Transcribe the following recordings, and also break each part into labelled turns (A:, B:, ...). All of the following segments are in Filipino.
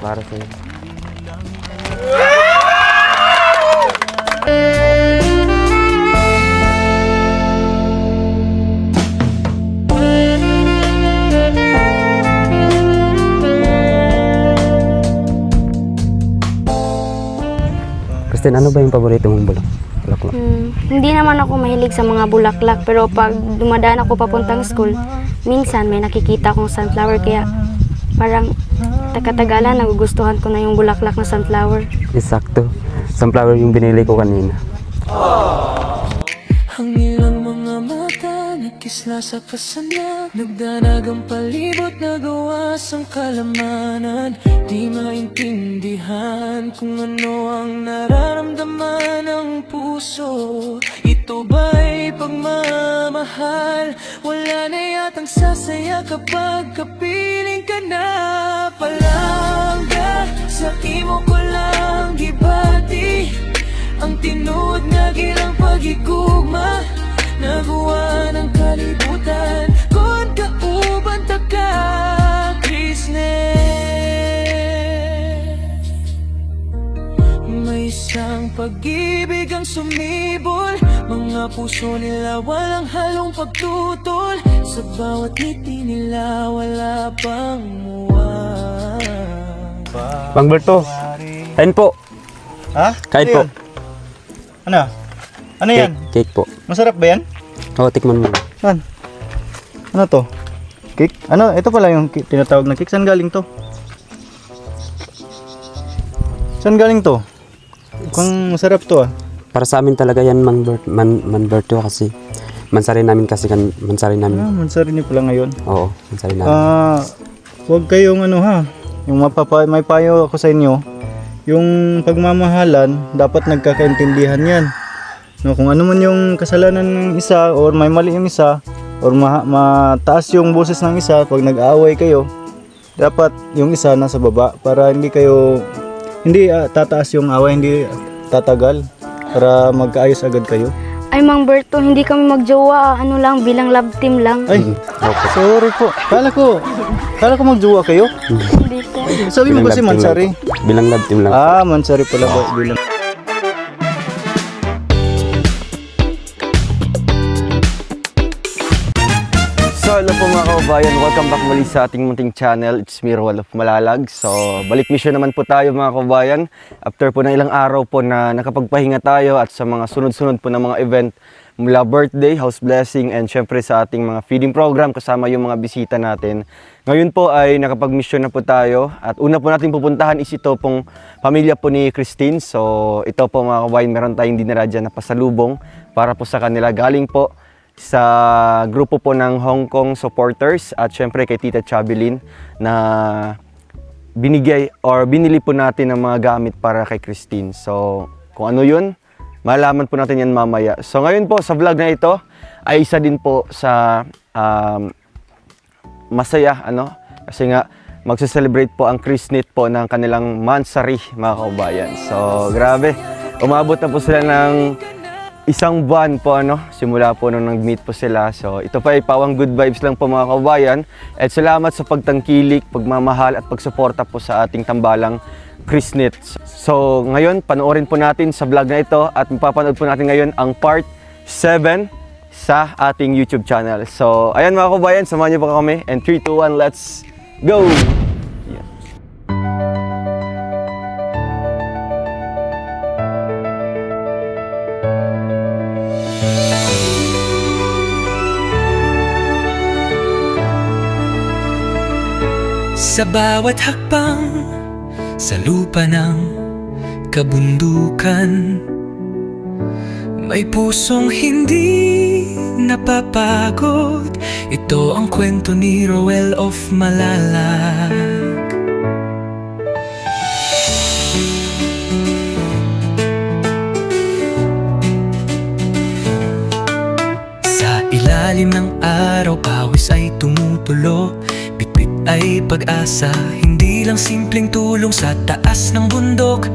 A: Para sa'yo. Christine, ano ba yung paborito mong bulaklak?
B: Hindi naman ako mahilig sa mga bulaklak, pero pag dumadaan ako papuntang school, minsan may nakikita akong sunflower, kaya parang takatagalan nagugustuhan ko na yung bulaklak na sunflower.
A: Eksakto. Sunflower yung binili ko kanina.
C: Ang ilang mga mata nakisla sa kasana, nagdanag ang palibot na gawas ang kalamanan. Di maintindihan kung ano ang nararamdaman ng puso. Ito ba'y pagmamahal? Wala na yatang sasaya kapag kapiling ka na. Palangga sa imo ko lang gibati ang tinuod nga gilang pagigugma, naguwa ng kalibutan kon kauban ta ka, Christine. May isang pag-ibig ang sumibol, mga puso nila walang halong pagtutol, sa bawat ngiti nila wala pang muwang.
A: Bang Berto, kain po.
D: Ha?
A: Kain po.
D: Ano? Ano yan?
A: Cake po.
D: Masarap ba yan?
A: Oo, tikman mo.
D: Saan? Ano to? Cake? Ano? Ito pala yung tinatawag na cake. Saan galing to? Saan galing to? Mukhang masarap to ah.
A: Para sa amin talaga yan, Man Berto, kasi mansari namin kasi mansari namin.
D: Ah, mansari niyo pala ngayon.
A: Oo, mansari namin.
D: Huwag kayong ano ha. Yung may payo ako sa inyo. Yung pagmamahalan, dapat nagkakaintindihan yan. No, kung ano man yung kasalanan ng isa, or may mali yung isa, or mataas yung boses ng isa, pag nag-aaway kayo, dapat yung isa nasa baba para hindi tataas yung away, hindi tatagal, para magkaayos agad kayo.
B: Ay, Mang Berto, hindi kami magjowa, ano lang, bilang love team lang.
D: Ay, sorry po. Kala ko magjowa kayo.
B: Hindi po.
D: Sabi mo kasi mansari.
A: Bilang love team lang.
D: Ah, mansari pala ba? Bilang.
E: So hello po mga kababayan, welcome back muli sa ating munting channel. It's me, Roel of Malalag. So balik mission naman po tayo mga kababayan. After po ng ilang araw po na nakapagpahinga tayo at sa mga sunod-sunod po ng mga event mula birthday, house blessing, and syempre sa ating mga feeding program kasama yung mga bisita natin. Ngayon po ay nakapag-mission na po tayo at una po natin pupuntahan is ito pong pamilya po ni Christine. So ito po mga kababayan, meron tayong dinala dyan na pasalubong para po sa kanila. Galing po sa grupo po ng Hong Kong supporters at syempre kay Tita Chabilin na binili po natin ng mga gamit para kay Christine. So kung ano yun, malaman po natin yan mamaya. So ngayon po sa vlog na ito ay isa din po sa masaya kasi nga magse-celebrate po ang Christnit po ng kanilang mansari mga kaubayan. So grabe, umabot na po sila ng isang buwan po simula po nung nag-meet po sila. So ito pa ay pawang good vibes lang po mga kababayan. At salamat sa pagtangkilik, pagmamahal at pagsuporta po sa ating tambalang Christnit. So ngayon panoorin po natin sa vlog na ito at mapapanood po natin ngayon ang part 7 sa ating YouTube channel. So ayan mga kababayan, samahan niyo po kami. And 3, 2, 1, let's go!
C: Sa bawat hakbang sa lupa ng kabundukan, may pusong hindi napapagod. Ito ang kwento ni Roel of Malalag. Sa ilalim ng araw, pawis ay tumutulo, bitbit ay pag-asa, hindi lang simpleng tulong sa taas ng bundok.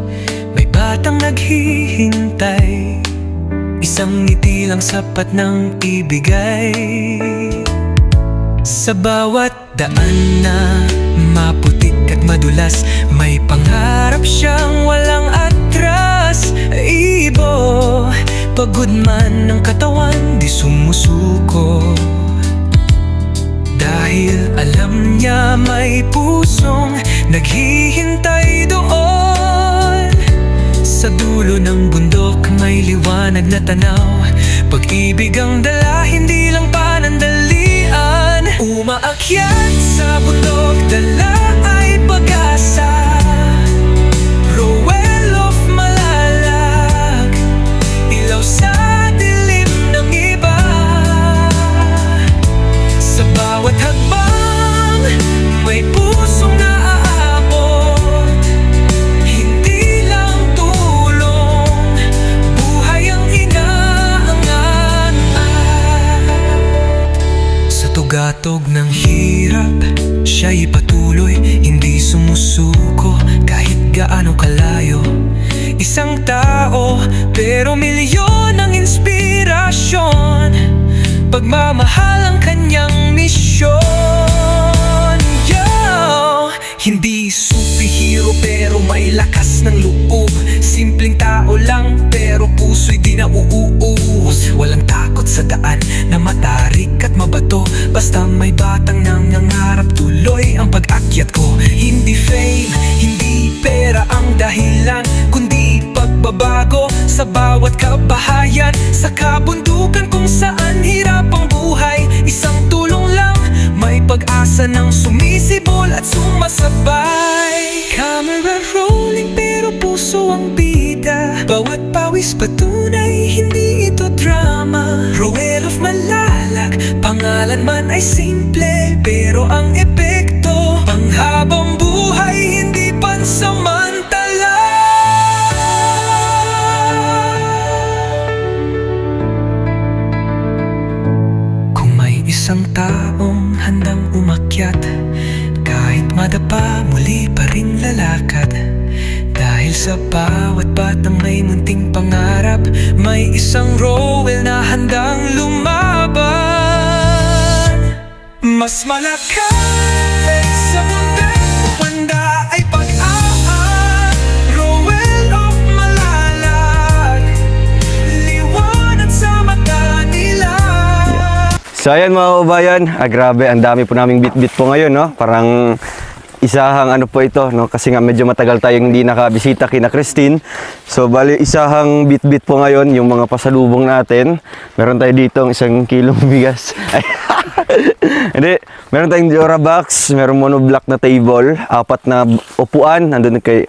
C: May batang naghihintay, isang ngiti lang sapat ng ibigay. Sa bawat daan na maputik at madulas, may pangarap siyang walang atras. Ibo, pagod man ng katawan, di sumusuko. Dahil alam niya may pusong naghihintay doon. Sa dulo ng bundok may liwanag na tanaw. Pag-ibig ang dala, hindi lang panandalian. Umaakyat sa bundok, dala ay pag-asa. Rowell of Malalag, ilaw sa dilim ng iba. Sa bawat hakbang, may pusong naaabot. Hindi lang tulong, buhay ang inaangat. Sa tugatog ng hirap, siya'y patuloy, hindi sumusuko kahit gaano kalayo. Isang tao, pero milyon ang inspirasyon. Pagmamahal ang kanyang misyon. Yo! Hindi superhero pero may lakas ng loob. Simpleng tao lang pero puso'y di nauuus. Walang takot sa daan na matarik at mabato. Basta may batang nangangarap, tuloy ang pag-akyat ko. Hindi fame, hindi pera ang dahilan, kundi pagbabago sa bawat kabahayan. Sa kabundukan kung saan hirap ang buhay, isang tulong lang, may pag-asa ng sumisibol at sumasabay. Camera rolling pero puso ang bida. Bawat pawis patunay, hindi ito drama. Rowell of Malalag, pangalan man ay simple, pero ang epekto panghabang buhay, hindi pansamantala. Kung may isang taong handang umakyat, kahit madapa, muli pa rin lalakad. Dahil sa bawat batang may munting pangarap, may isang Rowell na handang lumaban. Mas malakas sa munting handa ay pag-aak. Rowell of Malalag, liwanag sa mata nila.
E: So ayan mga kabayan, grabe, ang dami po naming bit-bit po ngayon, no? Parang isahang ano po ito, no? Kasi nga medyo matagal tayong hindi nakabisita kina Christine. So bali isahang bit-bit po ngayon yung mga pasalubong natin. Meron tayo dito ang 1 kilong bigas. Hindi, meron tayong Jora box, meron monoblock na table, 4 na upuan, nandun kay...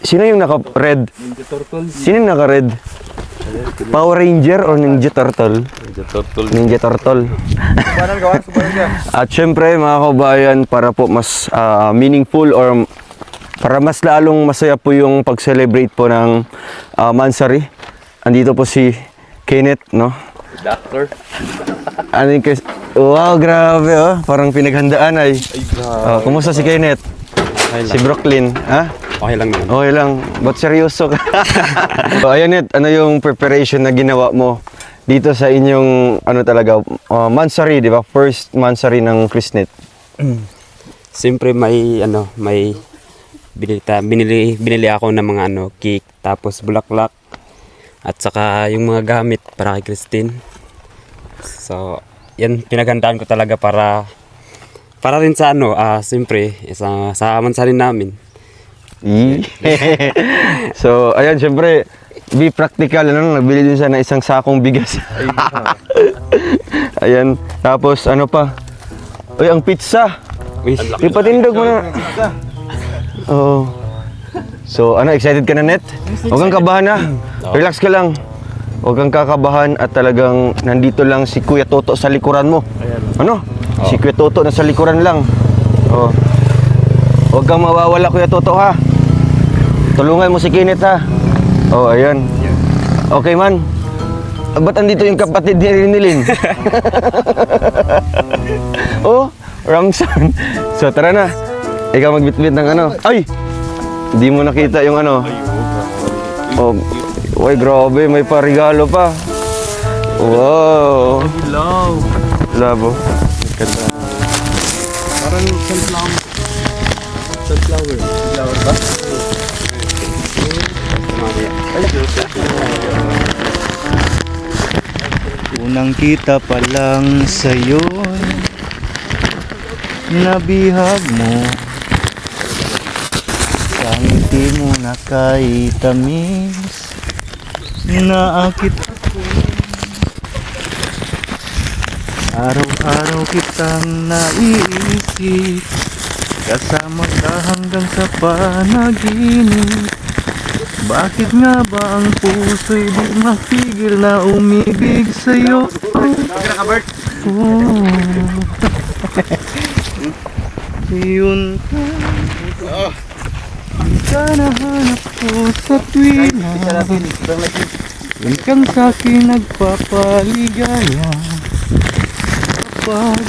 E: Sino yung naka-red? Ninja Turtle. Sino yung naka-red? Power Ranger or Ninja Turtle? Ninja Turtle. Ninja Turtle. At syempre mga kabayan, para po mas meaningful or para mas lalong masaya po yung pag-celebrate po ng Mansari. Andito po si Kenneth, no?
A: Doctor.
E: Ano yung wow, grabe, oh. Parang pinaghandaan ay. Kumusta si Kenneth? Si Brooklyn, ha?
A: Okay lang naman.
E: Okay lang. Ba't seryoso ka? So, ayan, Net, ano yung preparation na ginawa mo dito sa inyong, ano talaga, Mansari, di ba? First Mansari ng Chrisnet.
A: Siyempre may binili ako ng mga cake, tapos bulaklak, at saka yung mga gamit para kay Christine. So, yan pinaghandaan ko talaga para rin sa siyempre sa Mansari namin.
E: So, ayan, syempre, be practical, nagbili din siya ng 1 sakong bigas. Ayan, tapos ano pa? Uy, ang pizza! Ipatindog mo na. Oh. So, excited ka na, Net? Huwag kang kabahan, ha? Relax ka lang. Huwag kang kakabahan at talagang nandito lang si Kuya Toto sa likuran mo. Ano? Si Kuya Toto na sa likuran lang. Oh. Huwag kang mawawala, Kuya Toto, ha? Tulungan mo si Kenneth, ha? Oh, ayan. Okay, man. Ba't andito yung kapatid ni Rinilin? Oh, Ramson. So, tara na. Ikaw magbitbit ng Ay! Hindi mo nakita yung Oh, uy, grabe. May parigalo pa. Wow. Love. Love, oh. Ganda. Parang sunflower.
D: Sunflower. Sunflower ba? Unang kita pa lang sa'yo, nabihag mo. Sa ngiti mo na kay tamis, naakit ako. Araw-araw kitang naiisip, kasama ka hanggang sa panaginip. Bakit nga ba ang puso'y di mapigil na umibig sa'yo? Oh. Yun ka, yun ka nahanap ko sa tuwina. Yun kang sa'kin nagpapaligaya kapag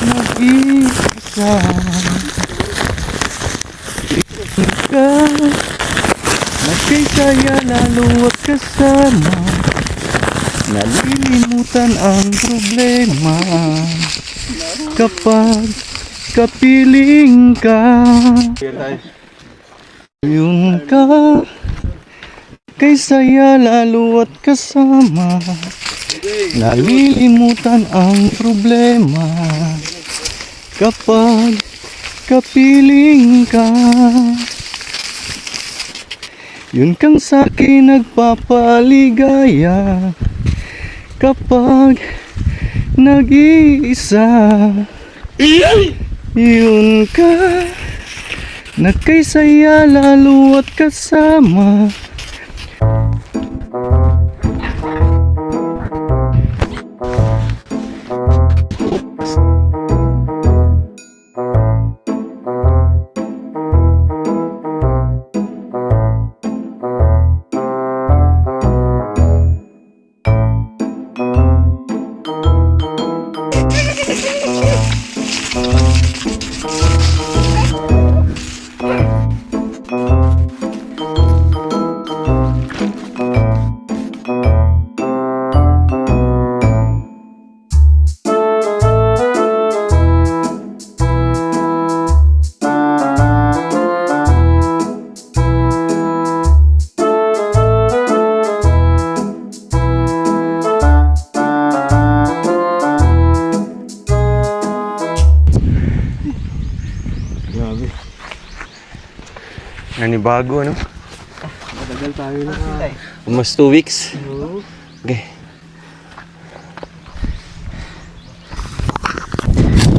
D: nag-iisa. Yun ka, nagkikaya lalo at kasama, nalilimutan ang problema kapag kapiling ka. Yun ka, kay saya lalo at kasama, nalilimutan ang problema kapag kapiling ka. Yun kang sa'kin nagpapaligaya kapag nag-iisa. Yun ka, nagkaysaya lalo at kasama.
E: Nanibago, ano?
D: Matagal tayo na.
E: Almost 2 weeks. Okay.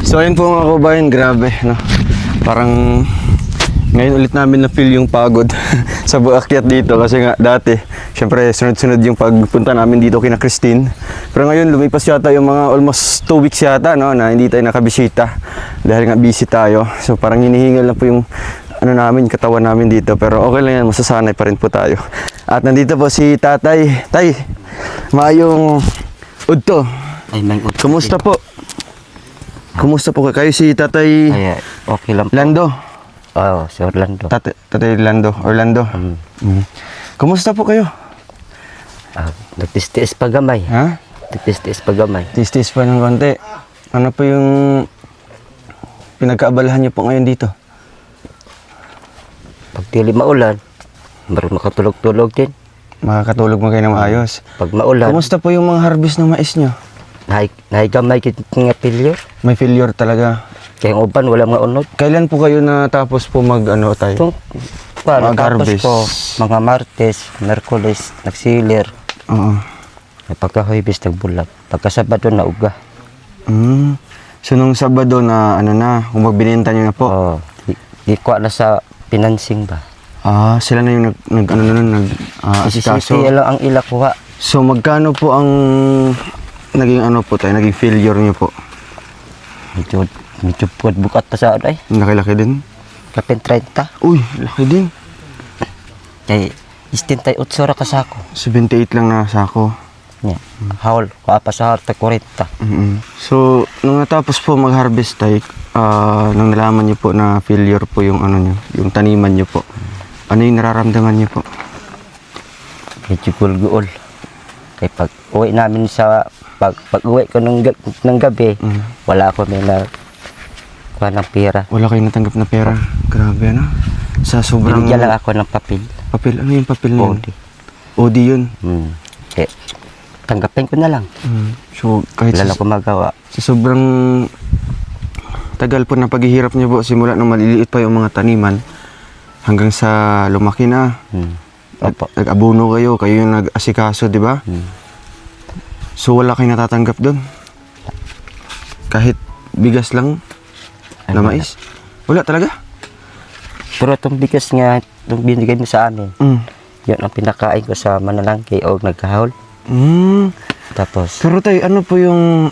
E: So ayun po mga kabayan, grabe, no? Parang ngayon ulit namin na-feel yung pagod sa akyat dito kasi nga dati, syempre sunod-sunod yung pagpunta namin dito kina Christine. Pero ngayon lumipas yata yung mga almost 2 weeks yata, no, na hindi tayo nakabisita dahil nga busy tayo. So parang hinihingal na po yung ano namin, katawan namin dito, pero okay lang yan, masasanay pa rin po tayo. At nandito po si Tatay. Tay, maayong udto.
F: Ay, may utang.
E: Kumusta po? Kumusta po kayo si Tatay
F: Ay, okay lang po.
E: Lando?
F: Oo, si Orlando.
E: Tatay Lando, Orlando. Kumusta po kayo?
F: Nagtistiis pa gamay.
E: Ha?
F: Nagtistiis pa gamay.
E: Tis-tis pa ng konti. Ano po yung pinagkaabalahan niyo po ngayon dito?
F: Pag dili maulan, maroon makatulog-tulog din.
E: Makakatulog mo kayo na maayos.
F: Pag maulan,
E: Kumusta po yung mga harvest ng mais niyo?
F: nahigamay nga pilyo.
E: May failure talaga.
F: Kaya ang uban, wala mga unod.
E: Kailan po kayo natapos po mag-ano tayo?
F: Itong, tapos
E: Mag-harvest.
F: ko, mga Martes, Merkulis, nagsilir.
E: Oo.
F: Pagka-Huwebes, nagbulag. Pagka-Sabado, nauga.
E: So nung Sabado na ano na, kung magbinenta niyo na po.
F: Oo. Di ko na sa financing ba.
E: Sila na yung asikaso.
F: Isisi lang ang ila kuha.
E: So magkano po ang naging ano po tayo, naging failure niyo po?
F: Medyo bukat pa sa ano ay.
E: Laki-laki din.
F: Kapin 30.
E: Uy, laki din.
F: Kaya, 68 ra kasako.
E: 78 lang na sako.
F: Yeah. Haul, kuha pa sa harta 40.
E: So, nung natapos po mag-harvest tayo, nung nalaman niyo po na failure po yung ano niyo, yung taniman niyo po. Ano yung nararamdaman niyo po?
F: Medyo gulguol. Kaya pag uwi namin sa, pag uwi ko ng gabi, wala ako may na, kuha ng pera.
E: Wala kayong natanggap na pera. Grabe ano. Sa sobrang...
F: Binigyan lang ako ng papel.
E: Papel, ano yung papel na yun?
F: OD.
E: OD yun.
F: Eh, tanggapin ko na lang.
E: So, kahit
F: Wala ko magawa.
E: sa sobrang tagal po na paghihirap niyo po, simula nung maliliit pa yung mga taniman, hanggang sa lumaki na.
F: Opo.
E: Nag-abono kayo yung nag-asikaso, di ba? So, wala kayong natatanggap doon? Kahit bigas lang na mais? Wala talaga?
F: Pero itong bigas nga, itong binigay mo sa amin,
E: Mm.
F: yun ang pinakain ko sa manalangki o nagkahol. Tapos,
E: Pero tayo, ano po yung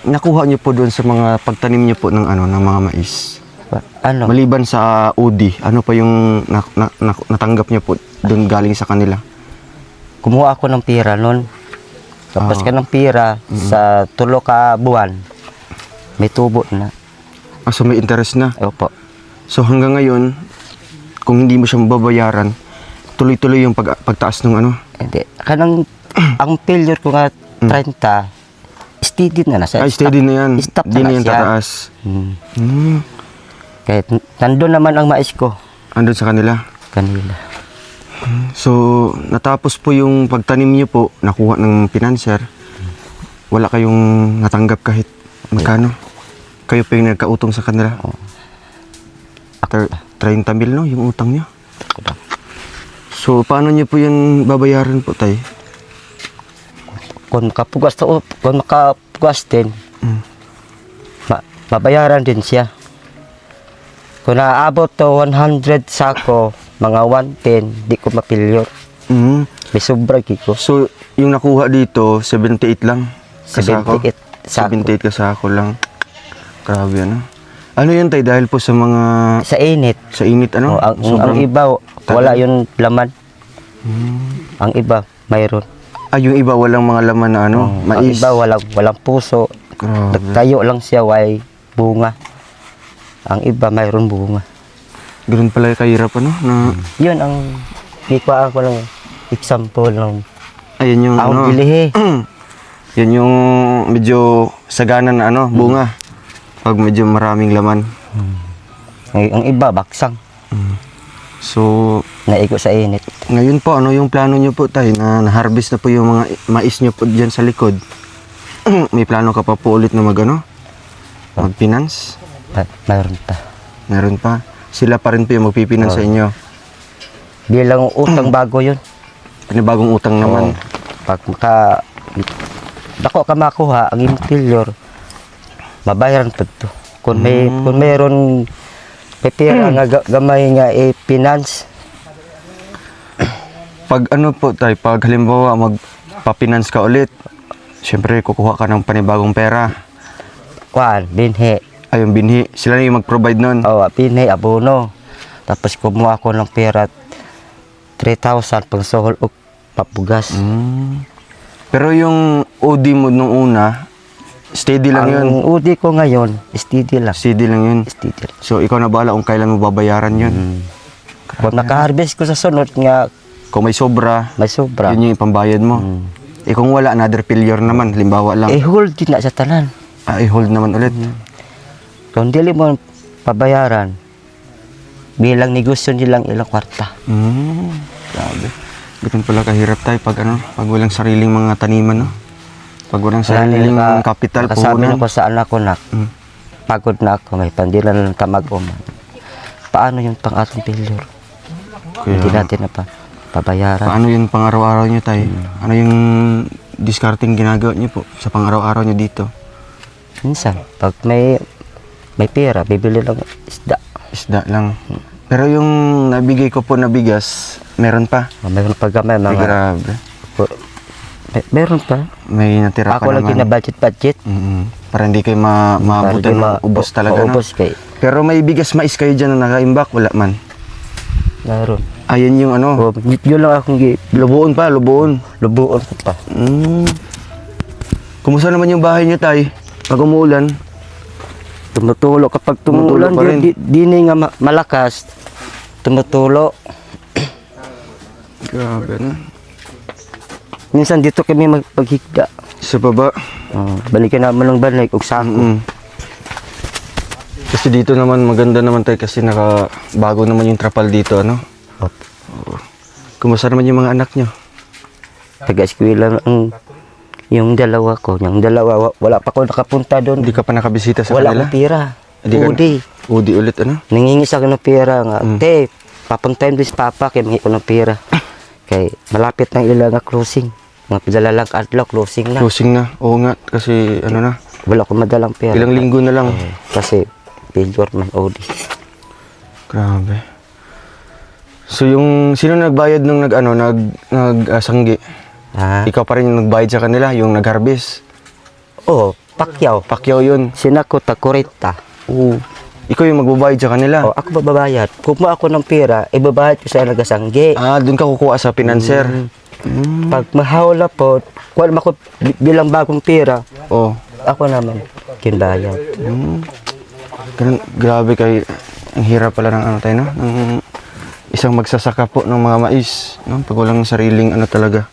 E: nakuha niyo po doon sa mga pagtanim niyo po ng ng mga mais?
F: ano,
E: Maliban sa OD, ano pa yung natanggap niyo po doon galing sa kanila?
F: kumuha ako ng pera noon. Tapos ka ng pera sa 3 ka buwan, may tubo na.
E: So may interest na.
F: Opo.
E: So hanggang ngayon, kung hindi mo siya mababayaran, tuloy-tuloy yung pagtaas ng
F: Hindi. Kanang, ang failure ko nga 30, steady na nasa.
E: Ay, steady na yan.
F: Stop
E: Di
F: na
E: na yan
F: siya.
E: tataas.
F: Kahit nandun naman ang mais ko.
E: Andun sa kanila.
F: Kanila.
E: So, natapos po yung pagtanim niyo po, nakuha ng financier. Wala kayong natanggap kahit magkano. Kayo pa yung nagkautong sa kanila. 30 mil, no? Yung utang niyo. So, paano niyo po yun babayaran po, tay?
F: Kung makapugas din, mabayaran din siya. Kung naabot to 100 sako, mga 110, di ko mapilyot. May sobra kiko.
E: So, yung nakuha dito, 78 lang. Kasako?
F: 78 sako.
E: 78 kasako lang. Grabe, ano? Ano yun, tay? Dahil po sa mga...
F: Sa init.
E: Sa init, ano?
F: Ang iba, wala yung laman. Ang iba, mayroon.
E: Yung iba walang mga laman na
F: Ang
E: mais.
F: iba, walang puso.
E: Grabe.
F: Nagtayo lang siya, way bunga. Ang iba, mayroon bunga.
E: Ganun pala kahirap, ano? Na,
F: Yun ang ikuha ko lang example ng
E: ayun yung,
F: ang bilihe.
E: yan yung medyo sagana na, bunga. Pag medyo maraming laman.
F: Ang iba, baksang.
E: So,
F: Naiko sa init.
E: ngayon po, ano yung plano nyo po, tay? Na na-harvest na po yung mga mais nyo po dyan sa likod. May plano ka pa po ulit na mag-finance?
F: Mayroon pa.
E: Meron pa. Sila pa rin po yung magpipinance sa inyo.
F: Bilang utang bago yun.
E: Panibagong utang naman.
F: Pag dako ka makuha, ang imong failure, mabayaran pa to. Kung mayroon pera nga gamay nga finance,
E: Pag ano po, tay, pag halimbawa magpa-finance ka ulit, syempre kukuha ka ng panibagong pera.
F: binhi.
E: Ayun, binhi. Sila na yung mag-provide nun.
F: Binhi, abono. Tapos kumuha ko ng pera 3,000 pang sohol o papugas.
E: Pero yung OD mo nung una, steady lang yun.
F: Ang UD ko ngayon, steady lang.
E: Steady lang yun.
F: Steady lang.
E: So, ikaw na bahala kung kailan mo babayaran yun.
F: Kung naka-harvest ko sa sunod nga,
E: Kung may sobra,
F: may sobra.
E: yun yung ipambayad mo. Eh kung wala, another failure naman, halimbawa lang.
F: Hold din na sa tanan.
E: I-hold naman ulit.
F: Kung dili mo pabayaran, bilang negosyo nilang ilang kwarta.
E: Grabe. Ganun pala kahirap tayo pag pag walang sariling mga taniman, no? Pag walang sariling capital,
F: Nakasabi na
E: puhunan.
F: ko sa anak ko na, pagod na ako, may pandilan ng tamag-uman. Paano yung pang-atong failure? Hindi natin na pabayaran.
E: Paano yung pang-araw-araw nyo tayo? Ano yung discarding ginagawa nyo po sa pang-araw-araw nyo dito?
F: Minsan, pag may pera, bibili lang isda.
E: Isda lang. Pero yung nabigay ko po na bigas, meron pa.
F: Mayroon pa gamay,
E: Ay,
F: mga...
E: grabe.
F: Meron pa.
E: May natira
F: Ako
E: pa
F: lang
E: naman.
F: budget.
E: Para hindi kayo maabutan ng ubos talaga. No?
F: Ubos kay.
E: Pero may bigas mais kayo dyan na nakaimbak, wala man.
F: Meron.
E: Ayan yung
F: Yun lang akong
E: lubuon pa, lubuon.
F: lubuon ko pa.
E: Kumusta naman yung bahay niyo, tay? Pag umuulan?
F: Tumutulo kapag tumuulan,
E: Tumutulo pa rin.
F: di nga malakas. Tumutulo.
E: Grabe na.
F: Minsan dito kami magpaghigda.
E: Sa baba.
F: Balikan naman ng balik ug sako.
E: Kasi dito naman maganda naman tayo kasi bago naman yung trapal dito, ano?
F: Opo.
E: Kumusta naman yung mga anak nyo?
F: Taga-eskwela ang yung dalawa ko. Yung dalawa, wala pa ako nakapunta doon.
E: Hindi ka pa nakabisita sa
F: Wala
E: kanila?
F: akong pira.
E: Hindi ka-
F: Udi.
E: Udi ulit, ano?
F: Nangingis ako ng pera nga. Te, papuntahin din si Papa kaya mangi ko ng pera. Kay malapit na ilang nga closing. Mga padala lang adlaw, closing na.
E: Closing na. Oo nga, kasi ano na.
F: Wala akong madalang pera.
E: Ilang linggo na lang.
F: Kasi failure man Udi.
E: Grabe. So sino nagbayad nung sanggi?
F: Ha?
E: Ikaw pa rin yung nagbayad sa kanila, yung nag-harvest.
F: Oh, Pacquiao.
E: Pacquiao yun.
F: Sinako ta kurita.
E: Oo. Ikaw yung magbabayad sa kanila.
F: Oh, ako babayad. Kumuha ako ng pera, ibabayad ko sa nagasanggi.
E: Doon ka kukuha sa pinanser.
F: Pag mahawla po, kuha naman ako bilang bagong pera,
E: Oh.
F: ako naman kinbayad.
E: Grabe kay ang hirap pala ng ano tayo, no? Ng isang magsasaka po ng mga mais, no? Pag walang sariling ano talaga,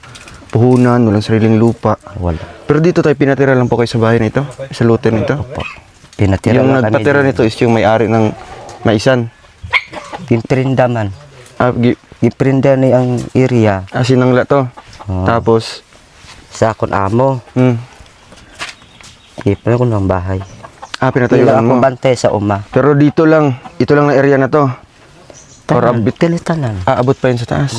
E: puhunan, walang sariling lupa.
F: Wala.
E: Pero dito tayo pinatira lang po kayo sa bahay na ito, sa luto nito.
F: Pinatira
E: Yung
F: lang kami
E: nagpatira
F: din.
E: nito is yung may-ari ng maisan.
F: Pimprinda man.
E: Gi-
F: Pimprinda ni ang area
E: Sinangla to. Tapos,
F: sa akong amo. Ipan ko ng bahay. Tila
E: pinatayuan
F: akong
E: mo.
F: bantay sa uma.
E: Pero ito lang na area na to. Or abit,
F: Tilitanan.
E: abot pa yun sa taas.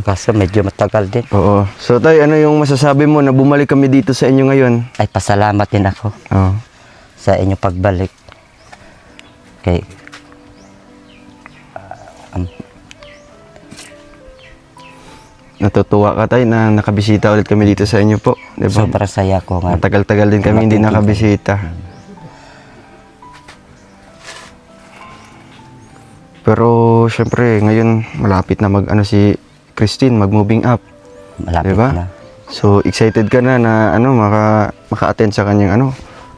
F: Kaso medyo matagal din.
E: Oo. So tayo, ano yung masasabi mo na bumalik kami dito sa inyo ngayon?
F: Ay pasalamat din ako
E: Oo.
F: sa inyong pagbalik. Kay
E: Natutuwa ka tayo na nakabisita ulit kami dito sa inyo po. Diba?
F: sobrang saya ko nga.
E: Matagal-tagal din kami hindi nakabisita. Pero syempre ngayon malapit na si Christine mag-moving up.
F: Malapit
E: Diba?
F: na.
E: So excited ka na maka-attend sa kanyang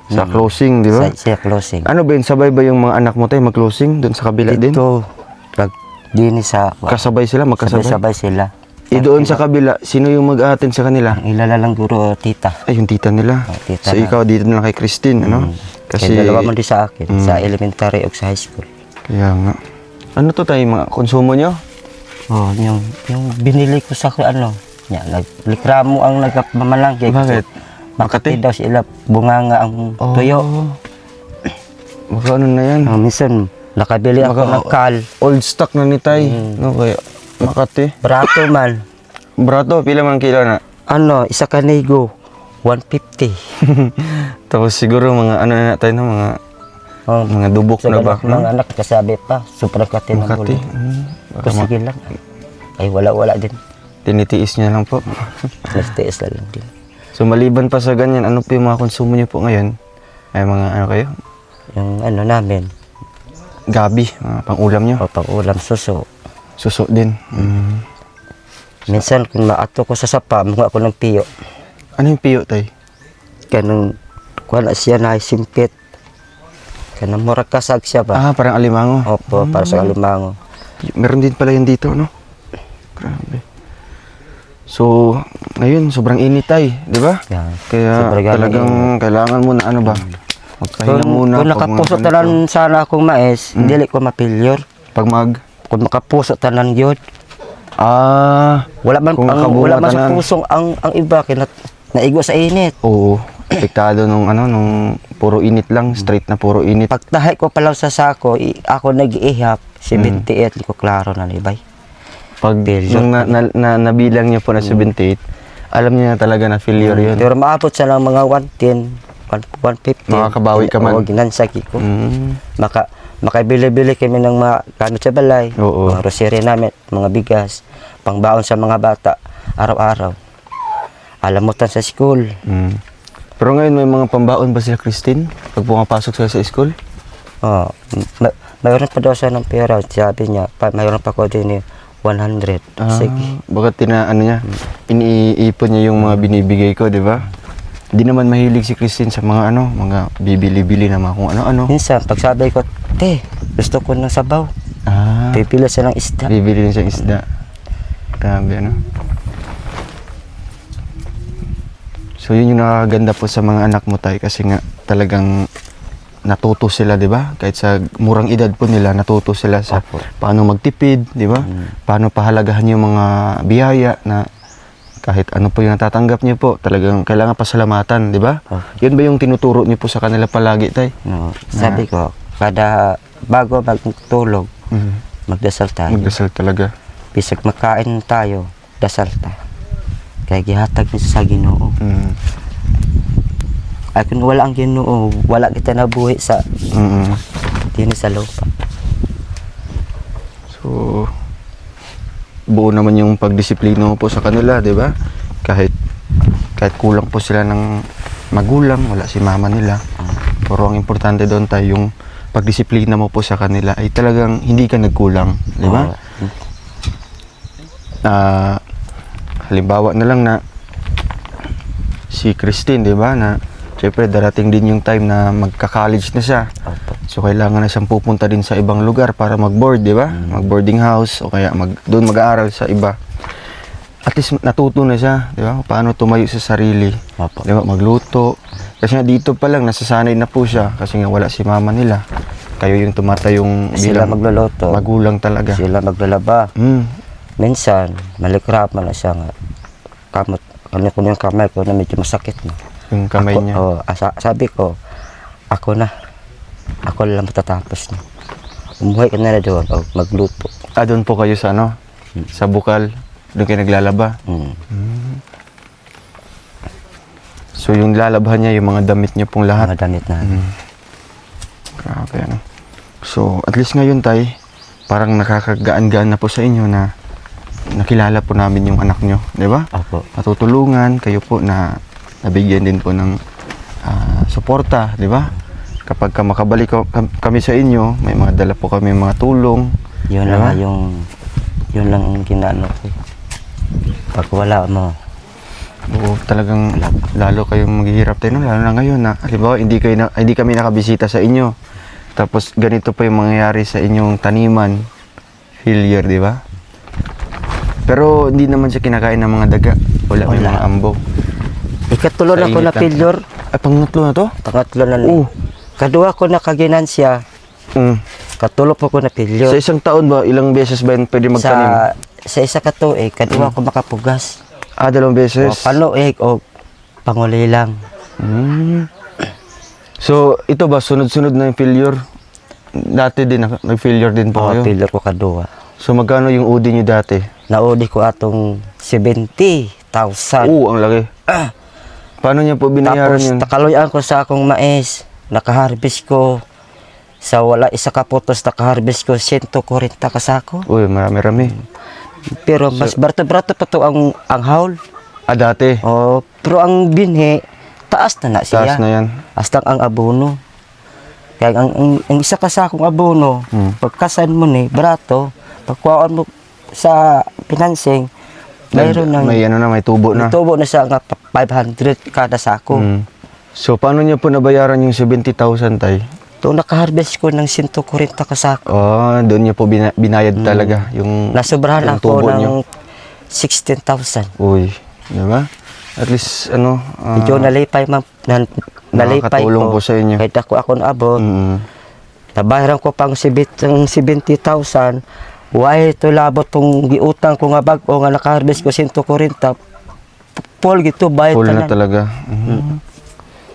E: sa closing, di ba?
F: Sa closing.
E: Ano ba yun? Sabay ba yung mga anak mo tayo mag-closing doon sa kabila din?
F: Dito, pag dini sa
E: Kasabay sila, magkasabay?
F: sabay sila.
E: Doon sa kabila, sino yung mag-attend sa kanila?
F: Ang ilala lang guro tita.
E: Ay, yung tita nila.
F: Tita
E: So
F: na.
E: ikaw dito na lang kay Christine, ano?
F: Kasi dalawa man din sa akin, sa elementary o sa high school.
E: Kaya nga. Ano to tayo, mga konsumo nyo?
F: Oh, yung binili ko sa naglikramo ang nagpamalanggay.
E: Bakit?
F: Makati daw sila bunganga ang tuyo.
E: Magkano na yan?
F: Minsan nakabili ako ng kal.
E: Old stock na ni Tay. No, kaya Makati.
F: Brato man.
E: Brato, pila man kilo na?
F: Isa kanigo, 150.
E: Tapos siguro mga na tayo, no? Mga dubok na ba?
F: Mga anak kasabi pa, sobrang kati ng
E: Makati.
F: ulo. Ko sige lang. Ay wala din.
E: Tinitiis niya lang po.
F: Nagtiis na lang din.
E: So maliban pa sa ganyan, ano po yung mga konsumo niyo po ngayon? Ay mga kayo?
F: Yung namin,
E: Gabi, mga pang-ulam niyo.
F: o pang-ulam suso.
E: Suso din.
F: Minsan kung maato ko sa sapa, mga ako ng piyo.
E: Ano yung piyo, Tay?
F: Kanang kuha na siya na simpit. Kanang murag kasag siya ba?
E: Parang alimango.
F: Opo, para sa kalimango.
E: Meron din pala yan dito, no? Grabe. So, ngayon, sobrang init, Tay, di ba?
F: Yan.
E: Kaya
F: Sobrang
E: talagang kailangan mo na magpahinga muna.
F: Kung
E: pag
F: nakapuso
E: mga ganito.
F: tanan sana akong mais, dili ko mapilyur.
E: Pag
F: Kung makapuso tanan yun, wala man
E: Kung nakabunga
F: wala man sa
E: tanan.
F: pusong ang iba naigo sa init.
E: Oo. Apektado nung puro init lang, straight na puro init.
F: Pagtahay ko pa lang sa sako, ako nag-iihap, 78 ko klaro na libay.
E: Pag
F: Failure.
E: nung nabilang niya po na 78, alam niya na talaga na failure yun.
F: Pero maabot sa lang mga 110, 150.
E: Makakabawi ka man.
F: Oo, ginansaki ko.
E: Mm.
F: Makabili-bili kami ng mga gamit sa balay,
E: Oo.
F: mga rosary namin, mga bigas, pangbaon sa mga bata, araw-araw. Alamutan sa school.
E: Mm. Pero ngayon may mga pambaon ba sila, Christine? Pag pumapasok sila sa school?
F: Oh, mayroon pa daw siya ng pera. Sabi niya, mayroon pa ko din 100. Sige.
E: Bakit iniipon niya yung mga binibigay ko, di ba? Di naman mahilig si Christine sa mga mga bibili-bili na mga kung ano-ano.
F: Minsan, pag sabi ko, te, gusto ko ng sabaw. Pipila siya ng isda.
E: Bibili din siyang isda. Grabe, So yun yung nakaganda po sa mga anak mo, Tay, kasi nga talagang natuto sila, 'di ba? Kahit sa murang edad po nila, natuto sila sa
F: Opo.
E: paano magtipid, 'di ba? Paano pahalagahan yung mga biyaya na kahit ano po yung natatanggap niyo po, talagang kailangan pasalamatan, 'di ba?
F: Opo.
E: Yun ba yung tinuturo niyo po sa kanila palagi, tay?
F: No, sabi ko, kada bago magtulog, magdasal tayo.
E: Magdasal talaga.
F: Bisag makain tayo, dasal tayo. Kaya gihatag niya sa Ginoo.
E: Mm.
F: Ay kung wala ang Ginoo, wala kita nabuhi sa
E: Mm.
F: din sa lupa.
E: So, buo naman yung pagdisiplina mo po sa kanila, 'di ba? Kahit kulang po sila ng magulang, wala si mama nila. Pero ang importante doon tayo yung pagdisiplina mo po sa kanila ay talagang hindi ka nagkulang, 'di ba? Halimbawa na lang na si Christine, 'di ba, na syempre darating din yung time na magka-college na siya.
F: Opo.
E: So kailangan na siyang pupunta din sa ibang lugar para mag-board, 'di ba? Mag-boarding house o kaya doon mag-aaral sa iba. At least natuto na siya, 'di ba? Paano tumayo sa sarili,
F: Opo.
E: 'di ba? Magluto. Kasi nga dito pa lang nasasanay na po siya kasi nga wala si mama nila. Kayo yung tumatayong
F: Sila
E: bilang
F: magluluto.
E: magulang talaga.
F: Sila maglalaba.
E: Mm.
F: Minsan, malikrap man na siya nga. Kamot, ano ko yung kamay ko na medyo masakit na.
E: Yung kamay
F: Ako,
E: niya.
F: sabi ko, ako na. Ako lang matatapos na. Umuhay ka na doon, magluto.
E: Doon po kayo sa ano? Sa bukal. Doon kayo naglalaba. So yung lalabahan niya, yung mga damit niyo pong lahat.
F: Mga damit na.
E: Grabe ano. So at least ngayon tay, parang nakakagaan-gaan na po sa inyo na nakilala po namin yung anak nyo, di ba?
F: Opo.
E: Natutulungan kayo po na nabigyan din po ng suporta, di ba? Kapag makabalik kami sa inyo, may mga dala po kami mga tulong.
F: Yun
E: Diba?
F: lang yun lang ang ginano ko. Pag wala mo,
E: Oo, talagang lalo kayong maghihirap tayo, no? Lalo na ngayon na, halimbawa, hindi kami nakabisita sa inyo. Tapos ganito pa yung mangyayari sa inyong taniman, failure, di ba? Pero hindi naman siya kinakain ng mga daga. Wala. May mga ambo.
F: ikatulo
E: Sa
F: na ko
E: init
F: na
E: lang.
F: failure.
E: Ay, pangatlo na to?
F: Pangatlo na
E: Oo.
F: Kadua ko na kaginansya. Katulo po ko na
E: Sa
F: failure.
E: isang taon ba, ilang beses ba yun pwede magtanim?
F: Sa isa ka to kadua ko makapugas.
E: Dalawang
F: O
E: beses?
F: panuig o pangulilang.
E: So, ito ba, sunod-sunod na yung failure? Dati din, nag-failure din po kayo?
F: Failure ko kadua.
E: So, magkano yung udi nyo dati?
F: Naudi ko atong 70,000.
E: Oo, ang laki. Paano niya po binayaran
F: Tapos
E: yun?
F: takaloyan ko sa akong mais. Nakaharvest ko. Sa wala isa ka putos, nakaharvest ko 140 kasako.
E: Uy, marami-rami.
F: Pero mas barato-barato pa to ang haul.
E: Dati.
F: Oh, pero ang binhi, taas na siya.
E: Taas na yan.
F: Hasta ang abono. Kaya ang isa ka sa akong abono, pagkasan mo ni, barato, pagkuhaan mo sa financing, mayroon ng
E: May tubo na.
F: tubo na siya nga 500 kada sako.
E: So, paano niya po nabayaran yung 70,000 tay?
F: To nakaharvest ko ng 140 kasako.
E: Doon niya po binayad talaga yung
F: Nasobrahan
E: yung
F: ako
E: tubo
F: ng
E: niyo.
F: 16,000.
E: Uy, di ba? At least,
F: Medyo nalipay nalipay
E: nakakatulong
F: ko.
E: po sa inyo.
F: Kahit ako naabot. Nabayaran ko pang 70,000. Why to labot tong giutang ko nga bag-o nga nakaharvest ko 140. Full gito bayad
E: Full
F: tanan.
E: na talaga.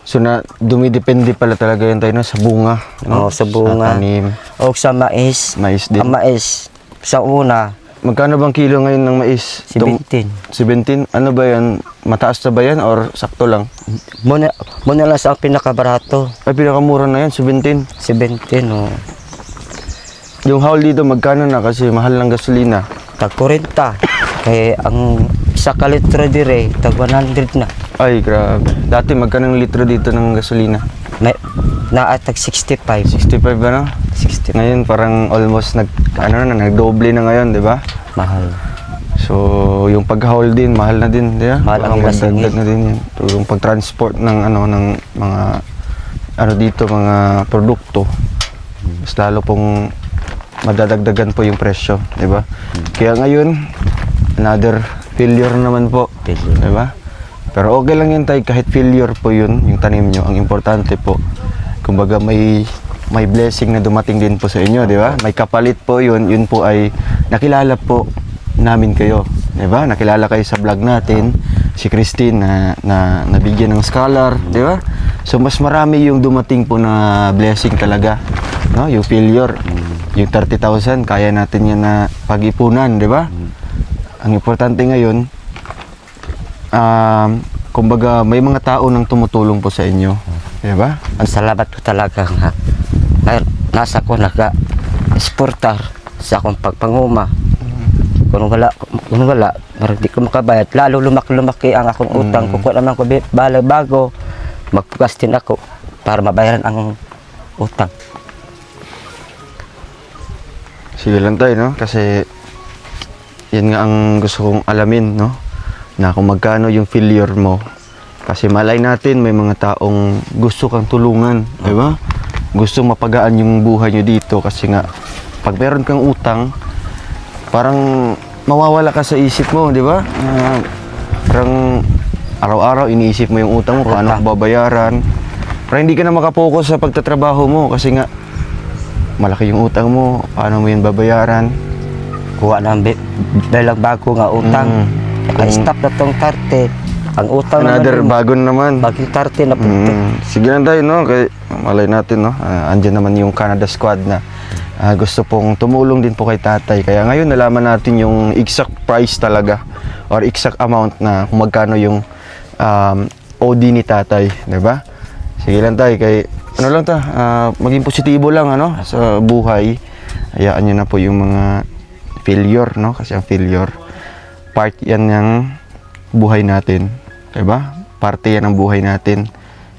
E: So, dumidepende pala talaga yan tayo sa bunga.
F: Oo, sa bunga.
E: Sa tanim.
F: O sa mais.
E: Mais din.
F: Ang mais sa una
E: Magkano bang kilo ngayon ng mais?
F: 17.
E: 17? Ano ba yan? Mataas na ba yan or sakto lang?
F: Muna lang sa pinakabarato.
E: Ay, pinakamura na yan, 17.
F: 17 o.
E: Yung haul dito, magkano na kasi mahal ng gasolina?
F: Tag 40. Kaya ang isa ka litro dire, tag 100 na.
E: Ay, grabe. Dati magkano ng litro dito ng gasolina?
F: Naatag 65.
E: 65 ba na?
F: 65.
E: Ngayon parang almost nagdoble na ngayon, di ba?
F: Mahal.
E: So, yung pag-haul din, mahal na din, di ba?
F: Mahal ang
E: Baka
F: gasolina.
E: magdagdag na din yan. So, yung pag-transport ng ng mga dito, mga produkto, mas lalo pong madadagdagan po yung presyo, di ba? Kaya ngayon, another failure naman po,
F: Failure.
E: di ba? Pero okay lang yun tayo, kahit failure po yun, yung tanim nyo, ang importante po, kumbaga may blessing na dumating din po sa inyo, di ba? May kapalit po yun po ay nakilala po namin kayo, di ba? Nakilala kayo sa vlog natin, si Christine na nabigyan ng scholar, di ba? So mas marami yung dumating po na blessing talaga, no? Yung failure, yung 30,000, kaya natin yan na pag-ipunan, di ba? Ang importante ngayon, kumbaga may mga tao nang tumutulong po sa inyo, di ba?
F: Ang salamat ko talaga nga. Nasa ko naka-exportar sa akong pagpanguma. Kung wala, hindi ko makabayad. Lalo lumaki ang akong utang. Kung naman ko bago, magpugas din ako para mabayaran ang utang.
E: Sige lang tayo, no? Kasi yan nga ang gusto kong alamin, no? Na kung magkano yung failure mo. Kasi malay natin may mga taong gusto kang tulungan, di ba? Gusto mapagaan yung buhay nyo dito kasi nga pag meron kang utang, parang mawawala ka sa isip mo, di ba? Parang araw-araw iniisip mo yung utang mo, paano mo babayaran. Parang hindi ka na makapokus sa pagtatrabaho mo kasi nga malaki yung utang mo, paano mo yun babayaran.
F: Kuha ng dalag bago nga utang. Stop na tong 30. Ang utang
E: Another
F: naman
E: bago naman.
F: bagong 30 na punti.
E: Sige lang tayo, no? Kaya malay natin, no? Andyan naman yung Canada squad na gusto pong tumulong din po kay tatay. Kaya ngayon nalaman natin yung exact price talaga or exact amount na kung magkano yung OD ni tatay, di ba? Sige lang tayo, kay ano lang ta, maging positibo lang ano sa buhay. Hayaan nyo na po yung mga failure, no? Kasi ang failure part yan ng buhay natin, di ba? Parte yan ng buhay natin.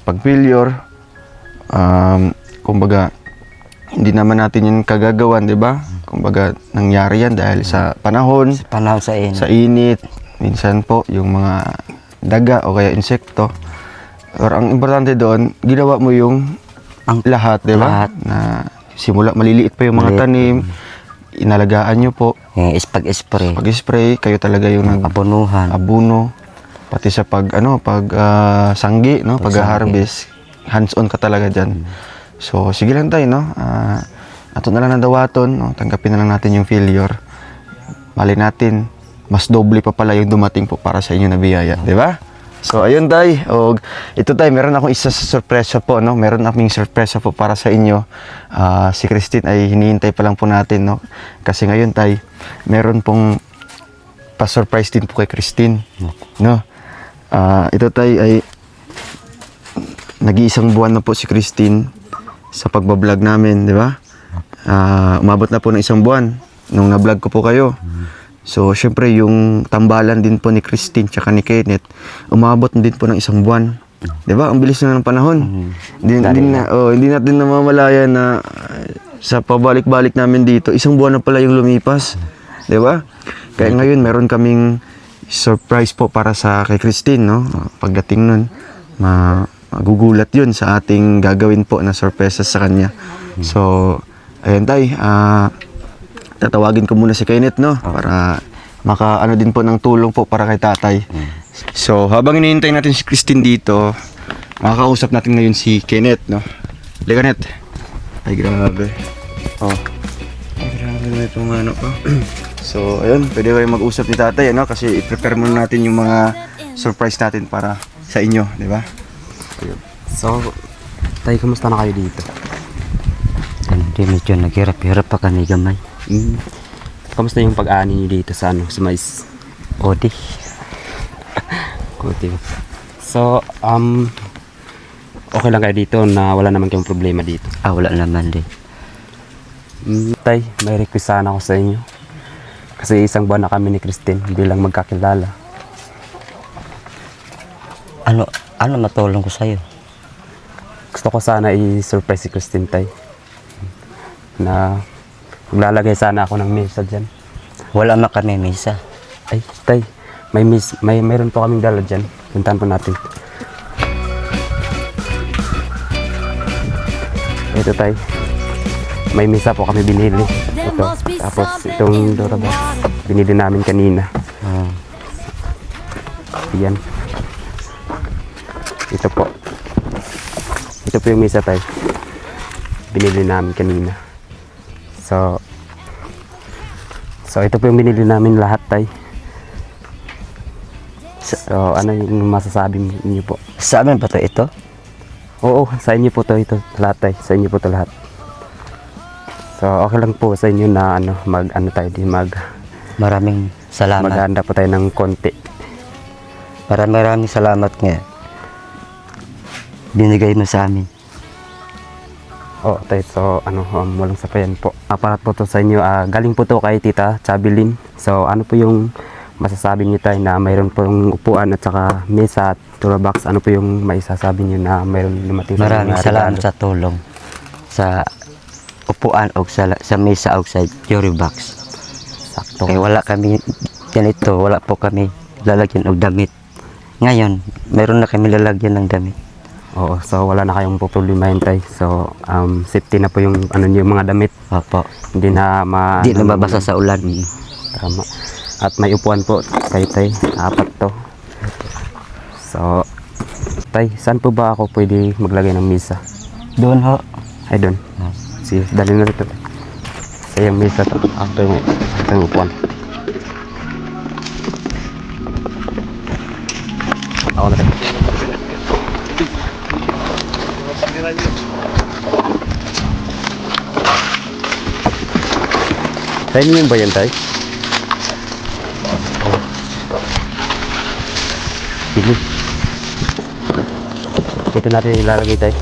E: Pag failure, kumbaga hindi naman natin yun kagagawan, di ba? Kumbaga nangyari yan dahil sa panahon,
F: Panahon sa inyo.
E: sa init, minsan po yung mga daga o kaya insekto. Or ang importante doon, ginawa mo yung lahat, di ba?
F: Lahat.
E: Na simula maliliit pa yung mga
F: Maliit.
E: tanim, inalagaan nyo po.
F: Pag-spray.
E: Pag-spray, kayo talaga yung
F: Abunuhan.
E: abuno, pati sa sanggi, no? Pag-harvest, hands-on ka talaga dyan. So, sige lang tayo, no? Ato na lang ng dawaton, no? Tanggapin na lang natin yung failure. Mali natin, mas doble pa pala yung dumating po para sa inyo na biyaya, di ba? So, ayun tay. O, ito tay, meron akong isa sa sorpresa po, no? Meron akong sorpresa po para sa inyo. Si Christine ay hinihintay pa lang po natin, no? Kasi ngayon tay, meron pong pa-surprise din po kay Christine, no? Ito tay ay nag-iisang buwan na po si Christine sa pagbablog namin, di ba? Umabot na po ng isang buwan nung na-vlog ko po kayo. So, syempre, yung tambalan din po ni Christine tsaka ni Kenneth, umabot din po ng isang buwan. Di ba? Ang bilis na ng panahon. Hindi natin namamalaya na sa pabalik-balik namin dito, isang buwan na pala yung lumipas. Di ba? Kaya ngayon, meron kaming surprise po para sa kay Christine, no? Pagdating nun, magugulat yun sa ating gagawin po na surprise sa kanya. So, ayun tay, tatawagin ko muna si Kenneth, no? Para maka din po ng tulong po para kay tatay. So, habang hinihintay natin si Christine dito, makakausap natin ngayon si Kenneth, no? Halika, Kenneth. Ay, grabe. Ay, grabe na itong ano pa. So, ayun, pwede kayo mag-usap ni tatay, ano? Kasi i-prepare muna natin yung mga surprise natin para sa inyo, di ba?
A: So, tay, kumusta na kayo dito?
F: Hindi, medyo naghirap-hirap pa kami gamay.
A: Kamusta yung pag-ani niyo dito sa mais?
F: Odi.
A: Kuti. So, okay lang kayo dito na wala naman kayong problema dito.
F: Wala naman din.
A: Tay, may request sana ako sa inyo. Kasi isang buwan na kami ni Christine, hindi lang magkakilala.
F: Ano matulong ko sa'yo?
A: Gusto ko sana i-surprise si Christine, tay. Na maglalagay sana ako ng mesa dyan.
F: Wala man kami misa.
A: Ay, tay, mayroon po kaming dala dyan. Puntahan po natin. Ito, tay. May mesa po kami binili. Ito. Tapos itong doraba. Binili namin kanina. Yan. Ito po. ito po yung mesa tayo. Binili namin kanina. So ito po yung binili namin lahat tayo. So ano yung masasabi niyo po?
F: Sa amin ba to ito?
A: Oo, sa inyo po to ito lahat tayo. Sa inyo po to lahat. So okay lang po sa inyo na
F: Maraming salamat.
A: maghanda po tayo ng konti.
F: Maraming salamat nga. Binigay mo sa amin.
A: Oh, tayo. So, walang sapayan po. Para po to sa inyo. Galing po to kay Tita Chabilin. So, ano po yung masasabi niyo tayo na mayroon pong upuan at saka mesa at box? Ano po yung maisasabi niyo na mayroon lumating sa
F: Maraming
A: mga
F: salamat
A: regalo?
F: sa tulong. Sa upuan o sa mesa o sa jury box.
A: Sakto.
F: Kaya wala kami ganito, wala po kami lalagyan og damit. Ngayon, meron na kami lalagyan ng damit.
A: Oo, so wala na kayong problemahin tayo. So, safety na po yung niyo, mga damit.
F: Opo.
A: Hindi na
F: Di na mabasa sa ulan.
A: Tama. At may upuan po kayo tay. 4 to. So, tay, saan po ba ako pwede maglagay ng mesa?
F: Doon ho.
A: Ay, doon. Sige, dali na ito. Sa yung mesa to. Ito yung upuan. Ako na tayo. Tayo niyo yung ba yan tayo? Sige. Ito natin ilalagay tayo.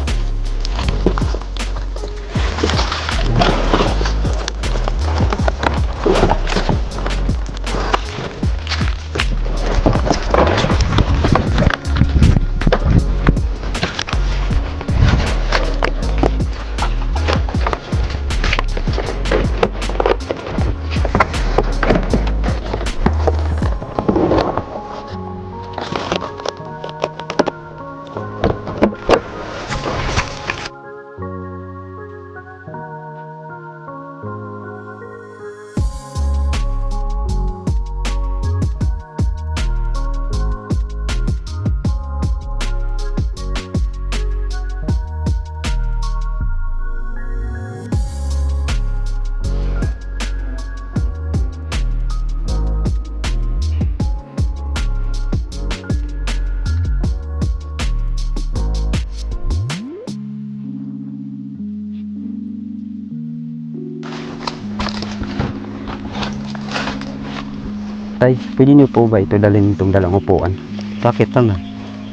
A: Tay, pwede niyo po ba ito dalhin itong dalawang upuan?
F: Bakit naman?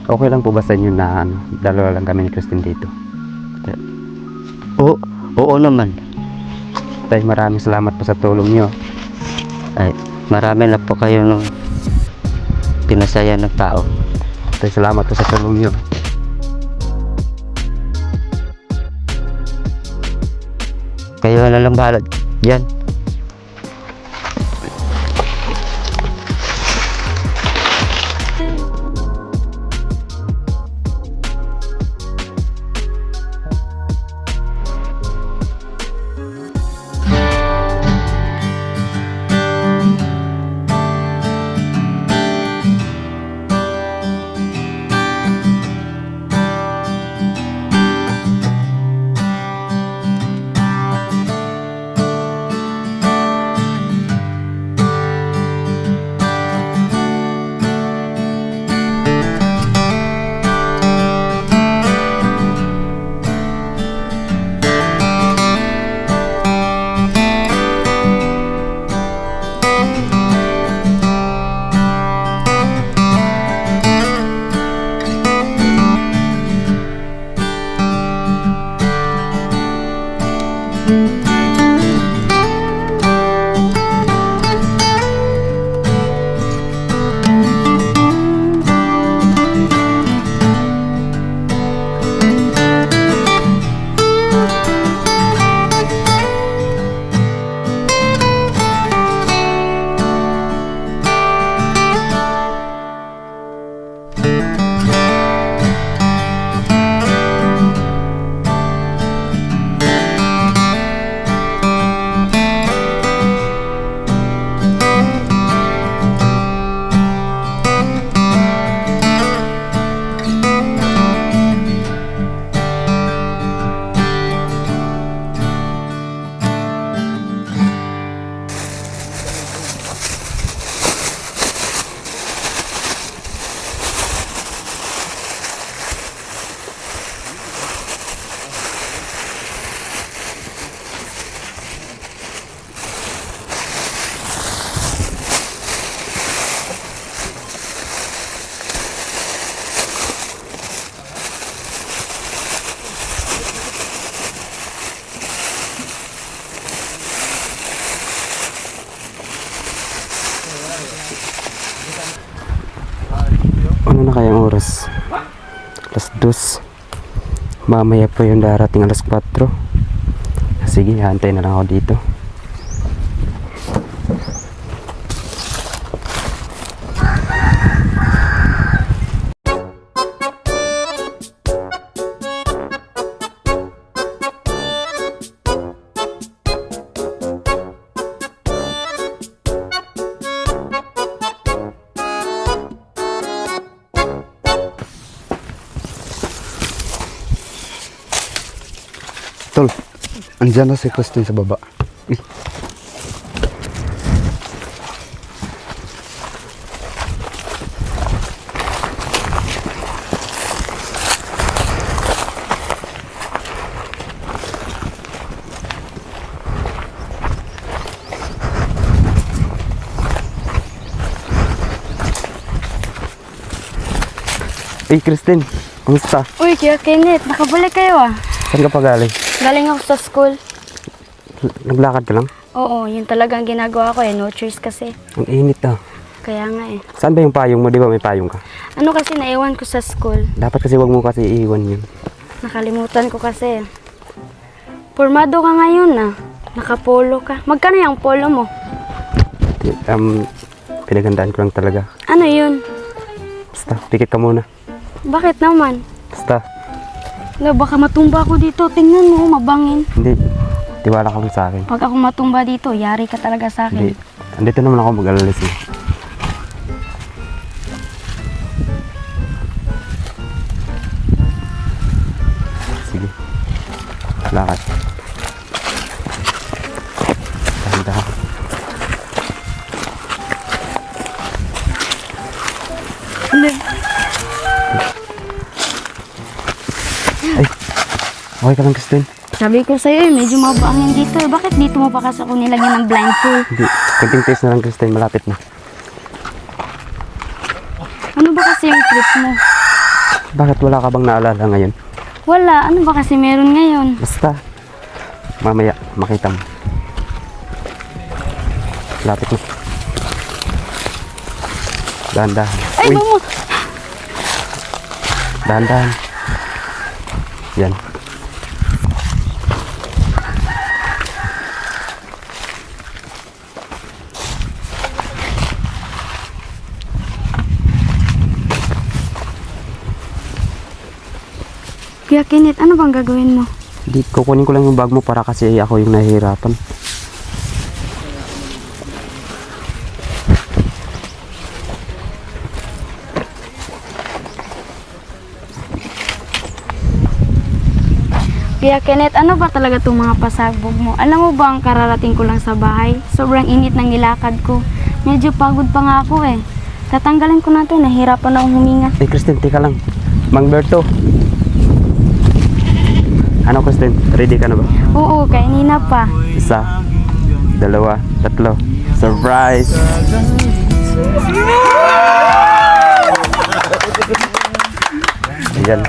A: Okay lang po ba sa inyo na dalawa lang kami ni Christine dito?
F: Oo naman.
A: Tay, maraming salamat po sa tulong niyo.
F: Ay, marami na po kayo nung pinasaya ng tao.
A: Tay, salamat po sa tulong niyo.
F: Kayo na lang bahala yan.
A: Tapos, mamaya po yung darating alas 4. Sige, hantay na lang ako dito.
G: Tol, andyan na si Christine sa baba.
A: Hey, Christine, kumusta?
B: Uy, Kuya Kenneth, nakabalik kayo ah.
A: Saan ka pa galing?
B: Galing ako sa school.
A: Naglakad ka lang?
B: Oo, yun talagang ginagawa ko eh. No choice kasi.
A: Ang init ah.
B: Kaya nga eh.
A: Saan ba yung payong mo? Di ba may payong ka?
B: Ano kasi naiwan ko sa school?
A: Dapat kasi wag mo kasi iiwan yun.
B: Nakalimutan ko kasi. Formado ka ngayon ah. Nakapolo ka. Magkano yung polo mo?
A: Pinagandaan ko lang talaga.
B: Ano yun?
A: Basta, pikit ka muna.
B: Bakit naman?
A: Basta,
B: Na baka matumba ako dito. Tingnan mo, mabangin.
A: hindi. Tiwala ka lang sa akin.
B: Pag ako matumba dito, yari ka talaga sa
A: Hindi.
B: akin.
A: Andito naman ako mag-alalis eh. Sige. Lakad. Dahan-dahan. Okay ka lang, Christine?
B: Sabi ko sa'yo eh, medyo mabangin dito eh. Bakit dito mo pa kasi ako nilagyan ng blindfold?
A: Hindi. Kunting taste na lang, Christine. Malapit na.
B: Ano ba kasi yung trip mo?
A: Bakit wala ka bang naalala ngayon?
B: Wala. Ano ba kasi meron ngayon?
A: Basta. Mamaya, makita mo. Malapit na. Dahan-dahan.
B: Ay,
A: Uy,
B: mo!
A: dahan-dahan. Yan.
B: Kuya Kenneth, ano bang gagawin mo?
A: Hindi, kukunin ko lang yung bag mo para kasi ako yung nahihirapan.
B: Kuya Kenneth, ano ba talaga itong mga pasabog mo? Alam mo ba ang kararating ko lang sa bahay? Sobrang init ng nilakad ko. Medyo pagod pa nga ako eh. Tatanggalin ko na ito, nahirapan na akong huminga.
A: Eh, Christine, tika lang. Mang Berto. Ano, Christine? Ready ka na ba?
B: Oo, kainina pa.
A: 1, 2, 3. Surprise! Ayan.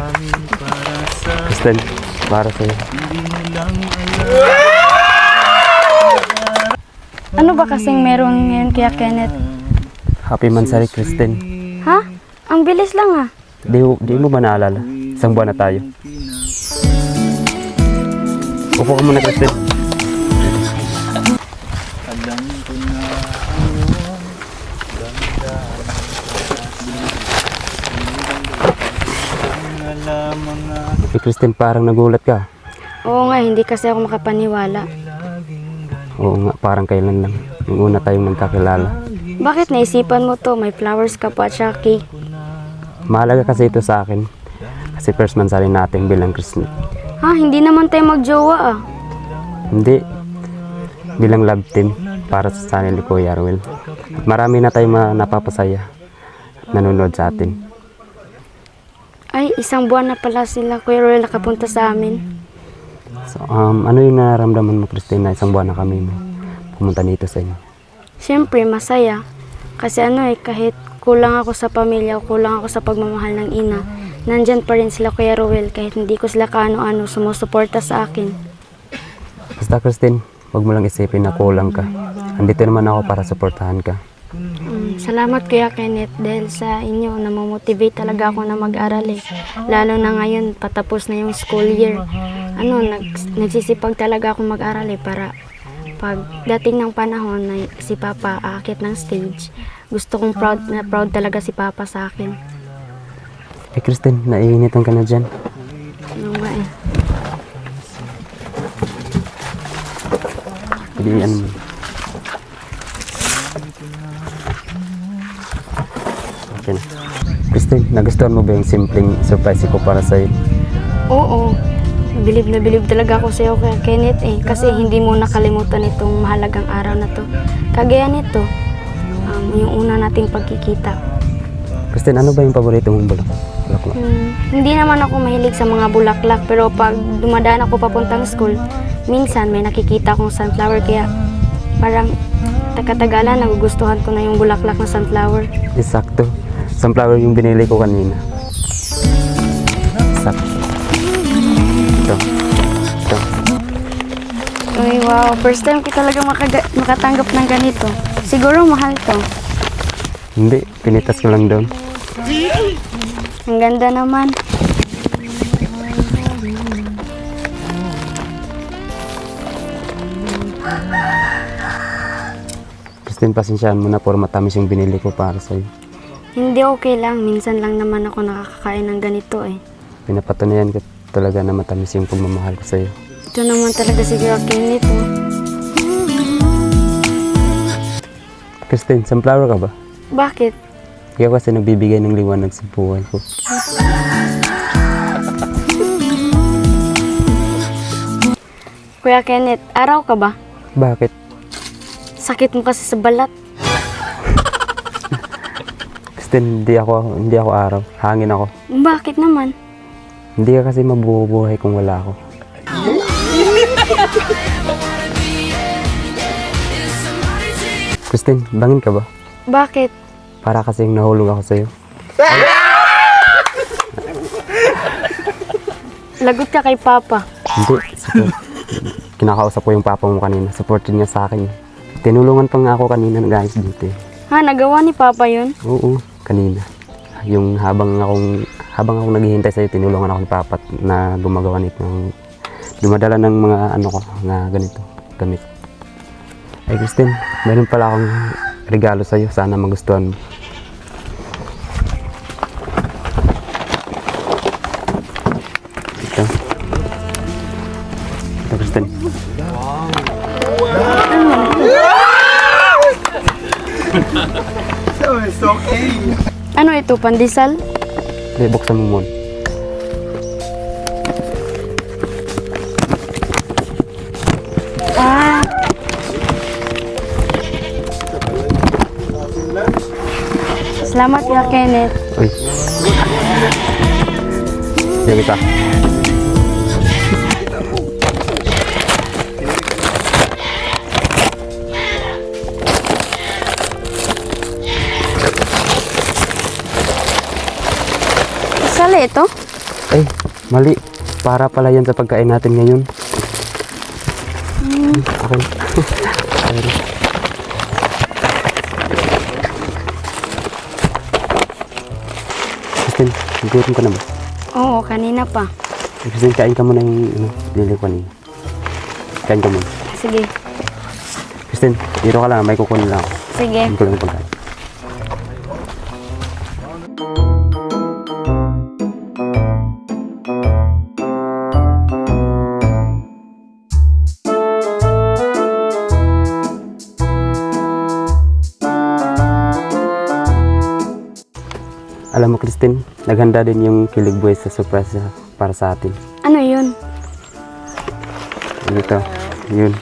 A: Christine, para sa'yo.
B: Ano ba kasing meron ngayon, Kuya Kenneth?
A: Happy Mansari, Christine.
B: Ha? Ang bilis lang ah.
A: Di mo ba naalala? Isang buwan na tayo. Upo ka muna, Christine. Eh, Christine, parang nagulat ka.
B: Oo nga, hindi kasi ako makapaniwala.
A: Oo nga, parang kailan lang. Yung una tayong nagkakilala.
B: Bakit naisipan mo to? May flowers ka pa at saka cake.
A: Mahalaga kasi ito sa akin. Kasi first Mansari natin bilang Christine.
B: Ha? Hindi naman tayo magjowa ah.
A: Hindi. Bilang love team para sa channel ni Kuya Ruel. Marami na tayong napapasaya nanonood sa atin.
B: Ay, isang buwan na pala sila, Kuya Roel, nakapunta sa amin.
A: So, ano yung nararamdaman mo, Christine, na isang buwan na kami pumunta dito sa inyo?
B: Siyempre, masaya. Kasi kahit kulang ako sa pamilya o kulang ako sa pagmamahal ng ina, nandyan pa rin sila, Kuya Roel, kahit hindi ko sila kaano-ano sumusuporta sa akin.
A: Basta, Christine, huwag mo lang isipin na kulang ka. Andito naman ako para suportahan ka.
B: Salamat Kuya Kenneth dahil sa inyo namomotivate talaga ako na mag-aral eh. Lalo na ngayon patapos na yung school year. Nagsisipag talaga ako mag-aral eh para pagdating ng panahon na si Papa aakit ng stage, gusto kong proud talaga si Papa sa akin.
A: Eh Kristen, naiinitan ka na dyan.
B: Ano nga eh.
A: Hindi yan. Okay na. Kristen, nagustuhan mo ba yung simpleng surprise ko para sa'yo?
B: Oo. Bilib na bilib talaga ako sa'yo Kuya Kenneth eh. Kasi hindi mo nakalimutan itong mahalagang araw na to. Kagaya nito, yung una nating pagkikita.
A: Kristen, ano ba yung paborito mong bulaklak?
B: Hindi naman ako mahilig sa mga bulaklak pero pag dumadaan ako papuntang school, minsan may nakikita akong sunflower kaya parang takatagalan nagugustuhan ko na yung bulaklak na sunflower.
A: Eksakto. Sunflower yung binili ko kanina. Eksakto. Ito.
B: Uy, wow. First time ko talaga makatanggap ng ganito. Siguro mahal to.
A: Hindi, pinitas ko lang doon.
B: Ang ganda naman.
A: Kristen, pasensyaan mo na por matamis yung binili ko para sa'yo.
B: Hindi okay lang. Minsan lang naman ako nakakakain ng ganito eh.
A: Pinapatunayan ko talaga na matamis yung pagmamahal ko sa'yo.
B: Ito naman talaga si Kuya Kenneth oh.
A: Kristen, sunflower ka ba?
B: Bakit?
A: Ikaw kasi nagbibigay ng liwanag sa buhay ko.
B: Kuya Kenneth, araw ka ba?
A: Bakit?
B: Sakit mo kasi sa balat.
A: Kristen, hindi ako araw. Hangin ako.
B: Bakit naman?
A: Hindi ka kasi mabubuhay kung wala ako. Kristen, bangin ka ba?
B: Bakit?
A: Para kasi yung nahulog ako sa'yo.
B: Lagot ka kay Papa.
A: Hindi, support. Kinakausap ko yung papa mo kanina. Supportin niya sa akin. Tinulungan pa nga ako kanina nag-ayos dito eh.
B: Ha, nagawa ni Papa yun?
A: Oo, kanina. Yung habang ako naghihintay sa'yo, tinulungan ako ni Papa na gumagawa nito ng dumadala ng mga ano ko na ganito, gamit. Ay Kristen, meron pala akong regalo sa'yo. Sana magustuhan mo. Ito. Ito Kristen.
B: Ano ito, pandesal?
A: Hindi, buksan mo muna.
B: Ah. Salamat Kuya Kenneth.
A: Uy. Yan kita.
B: Sali ito?
A: Ay, mali. Para pala yan sa pagkain natin ngayon. Okay. Okay. Kristen, gutom ka na ba?
B: Oo, kanina pa.
A: Kristen, kain ka muna yung binili ko kanina. Kain ka muna.
B: Sige.
A: Kristen, dito ka lang. May kukunin lang ako.
B: Sige.
A: Hindi ko lang yung pagkain. Alam mo, Kristen, naghanda din yung Kilig Boys sa surprise para sa atin.
B: Ano yun?
A: Dito, yun.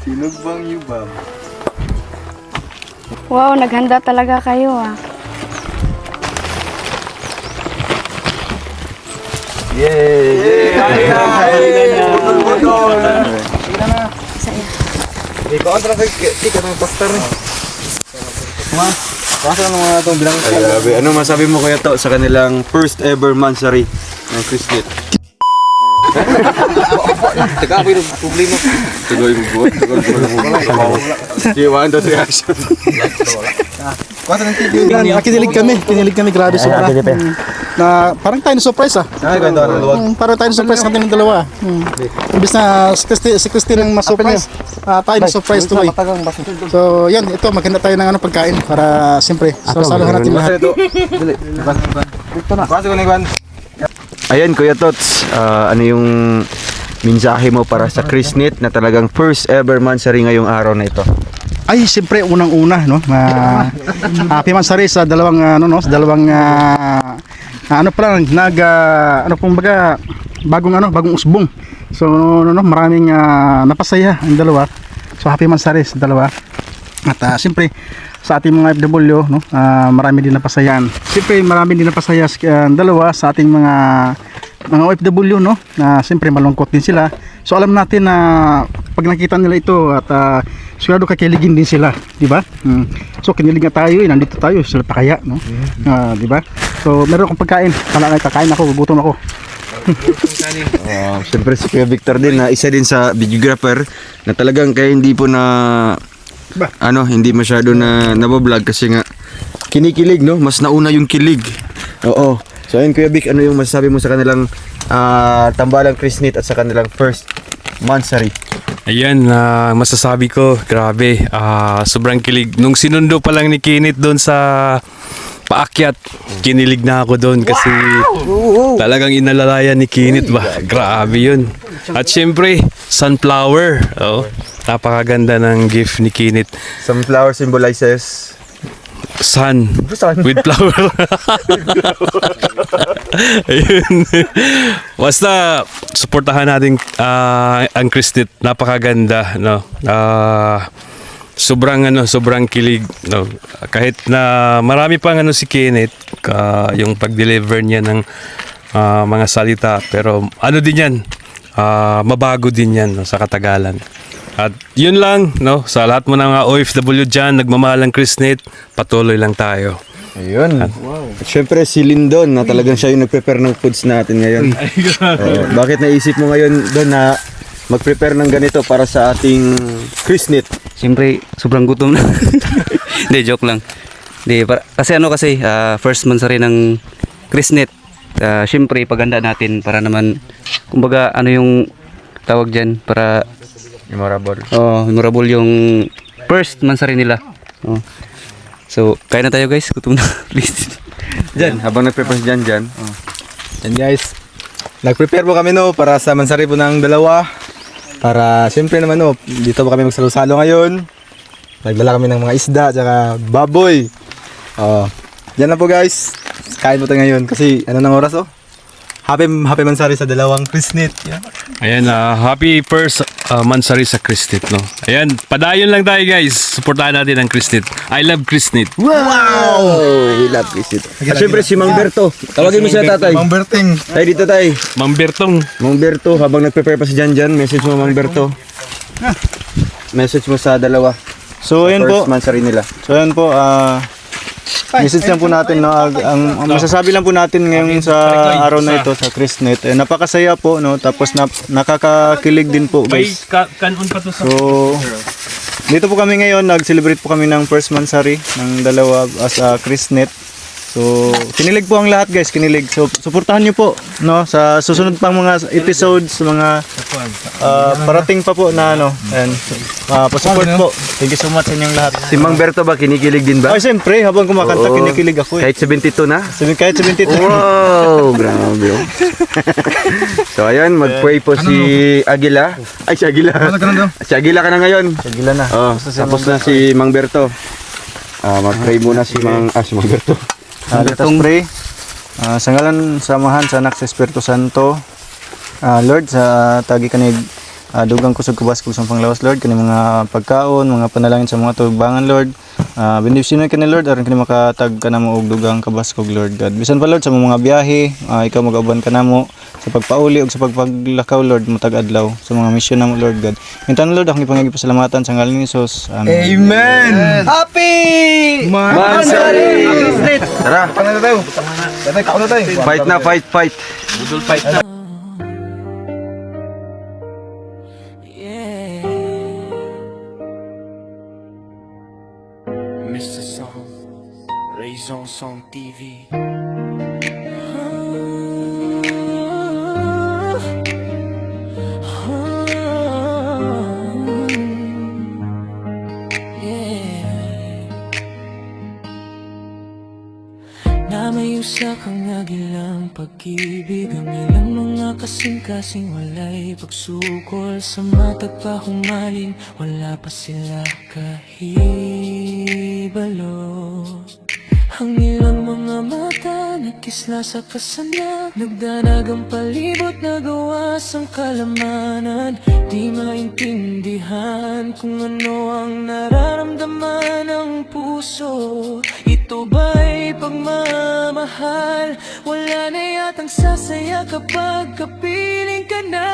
D: Sinugbang yubam.
B: Wow, naghanda talaga kayo ah.
D: Yay!
B: Saya.
D: Kontra ka ng pastor eh. Pasa naman na itong bilang
E: Ay, grabe. Ano masabi mo kaya to sa kanilang first ever mansari ng Christmas? Teka, ako yung problema. Tuloy mo buwan. Iwan daw si action.
H: Kinilig kami, grabe sobra. Na parang tayo na surprise parang tayo na surprise natin ng dalawa. Imbis na si Christine ang ma-surprise, tayo na surprise tuloy. So yan, ito maganda tayo ng pagkain para siyempre saluhan natin lahat.
E: Ayan, Kuya Tots, ano yung mensahe mo para sa Christnet na talagang first ever mansari ngayong araw na ito?
H: Ay, siyempre unang-una no, happy mansari sa dalawang sa dalawang kumbaga bagong usbong. So maraming napasaya ang dalawa. So happy mansari sa dalawa. At siyempre sa ating mga FW marami din napasayan. Siyempre marami din napasaya ang dalawa sa ating mga OFW na siyempre malungkot din sila. So alam natin na pag nakita nila ito at sigurado kakiligin din sila, di ba? So kinilig nga tayo, nandito tayo, sila pa kaya, di ba? So meron akong pagkain, kakain ako, gugutom ako.
E: Siyempre si Kuya Victor din na isa din sa videographer na talagang kaya hindi po na hindi masyado na nabablog kasi nga kinikilig, no? Mas nauna yung kilig. Oo. So ayun, Kuya Vic, ano yung masasabi mo sa kanilang tambalang Christnet at sa kanilang first mansari?
I: Ayan, masasabi ko, grabe, sobrang kilig. Nung sinundo pa lang ni Kinit doon sa paakyat, kinilig na ako doon kasi talagang inalalayan ni Kinit ba. Grabe yun. At syempre, sunflower. Oh, napakaganda ng gift ni Kinit.
E: Sunflower symbolizes
I: Sun with flower. Ayun. Basta suportahan natin ang Christnet. Napakaganda, no. Sobrang kilig, no. Kahit na marami pang si Kenneth, yung pag-deliver niya ng mga salita, pero din yan, mabago din yan, no, sa katagalan. At yun lang, no, sa lahat mo ng OFW dyan, nagmamahal ng Christnet, patuloy lang tayo.
E: Ayun. At syempre si Lindon na talagang siya yung nag-prepare ng foods natin ngayon. Bakit naisip mo ngayon Don na mag-prepare ng ganito para sa ating Christnet?
J: Siyempre, sobrang gutom na. Hindi, joke lang. Hindi, kasi first mansari ng Christnet. Siyempre, paganda natin para naman, kumbaga, yung tawag dyan, para
E: Memorable.
J: Memorable yung first mansari nila. So, kain na tayo guys. Gutom na. Please.
E: Diyan, habang nag-prepare si Jan.
K: Yan guys. Nag-prepare po kami para sa mansari po ng dalawa. Para siyempre naman dito po kami magsalo-salo ngayon. Nagdala kami ng mga isda tsaka baboy. Yan na po guys. Kain po tayo ngayon kasi ng oras Happy mansari sa dalawang Christnet.
I: Ayan, happy first mansari sa Christnet, no. Ayan, padayon lang tayo guys. Suportahan natin ang Christnet. I love Christnet.
E: Wow! We love Christnet. At syempre si Mang Berto. Tawagin mo siya tatay.
K: Mang Berting.
E: Tayo dito tay.
I: Mang Bertong.
E: Mang Berto, habang nag-prepare pa si Jan, message mo Mang Berto. Message mo sa dalawa.
D: So ayun po.
E: First mansari nila.
D: So ayun po, message lang po natin, no, ang masasabi lang po natin ngayon sa araw na ito sa Christnet, napakasaya po, no, tapos nakakakilig din po guys.
I: Kanon pa to sa.
D: So dito po kami ngayon, nag-celebrate po kami ng first mansari ng dalawa as a Christnet. So kinilig po ang lahat guys, kinilig. So suportahan niyo po, no, sa susunod pang mga episodes, mga parating pa po na pa-support po. Thank you so much sa inyong lahat.
E: Si Mang Berto ba kinikilig din ba?
D: Ay, siyempre, habang kumakanta, kinikilig ako.
E: Kahit 72 na?
D: Kahit 72.
E: Wow, grabe. So ayun, mag-pray po si Aguila. Ay, si Aguila. Si Aguila ka na ngayon.
D: Sagila na.
E: Tapos na si Mang Berto. Mag-pray muna si Mang Berto.
D: Let us pray. Sa ngalan, samahan sa anak sa Espiritu Santo. Lord, sa tagi kanig dugang kusog kubaskog sa panglawas, Lord, kani mga pagkaon, mga panalangin sa mga tubangan, Lord. Benedisyonan ka ni Lord, aron kani makatag ka namo og dugang kabaskog, Lord God. Bisan pa Lord sa mga biyahe, ikaw mag-auban ka namo sa pagpauli ug sa pagpaglakaw, Lord, matag adlaw sa mga misyon namo, Lord God. Mintan Lord, akong ipangagi pasalamatan sa ngalan ni Jesus. Amen.
K: Amen!
E: Happy Mansari! Tara,
K: Kain na tayo. Kain na tayo.
E: fight na, fight.
I: Budol fight na.
C: Zone Song TV. Namayusa kang nagilang pag-ibig, ang ilang mga kasing-kasing walay pagsukol sa matag pa humaling, wala pa sila kahibalo. Ang ilang mga mata nagkisla sa kasanag, nagdanag ang palibot na gawas ang kalamanan. Di maintindihan kung ano ang nararamdaman ng puso. Ito ba'y pagmamahal? Wala na yatang sasaya kapag kapiling ka na.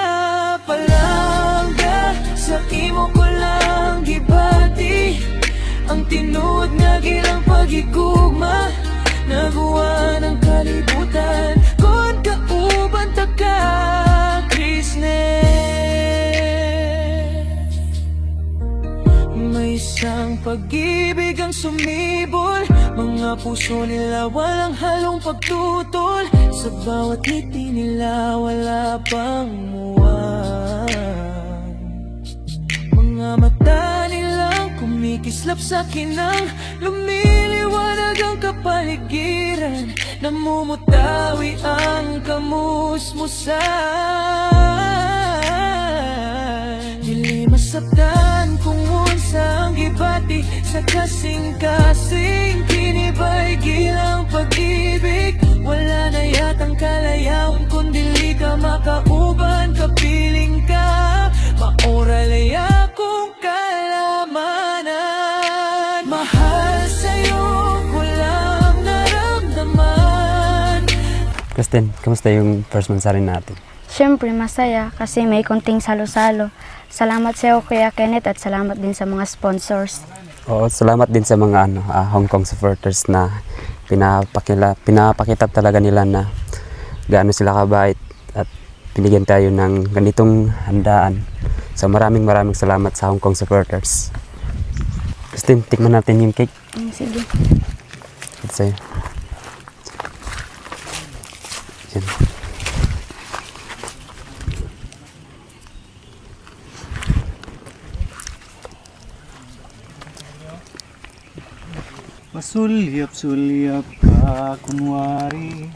C: Palangga sa imo ko lang gibati ang tinuod nga gilang pagigugma, naguwa ng kalibutan kon kauban ta ka, Christnet. May isang pag-ibig ang sumibol, mga puso nila walang halong pagtutol, sa bawat ngiti nila wala pang muwan. Mga mata nilang kumikislap sa kinang, lumiliwanag ang kapaligiran, namumutawi ang kamusmusan. Dili masabtan kung unsa ang gibati sa kasing-kasing, kinibay gilang pag-ibig, wala na yatang kalayawan kung dili ka makauban, kapiling ka, maoral ay akong kalamanan. Mahal sa'yo ko lang naramdaman.
A: Kristen, kamusta yung first mansari natin?
B: Siyempre masaya kasi may konting salo-salo. Salamat sa iyo Kuya Kenneth at salamat din sa mga sponsors.
A: Oo, salamat din sa mga Hong Kong supporters na pinapakita talaga nila na gaano sila kabait at binigyan tayo ng ganitong handaan. So maraming salamat sa Hong Kong supporters. Christine, tikman natin yung cake.
B: Sige.
A: Ito sa'yo. Yan.
D: Pasulyap-sulyap ka kunwari,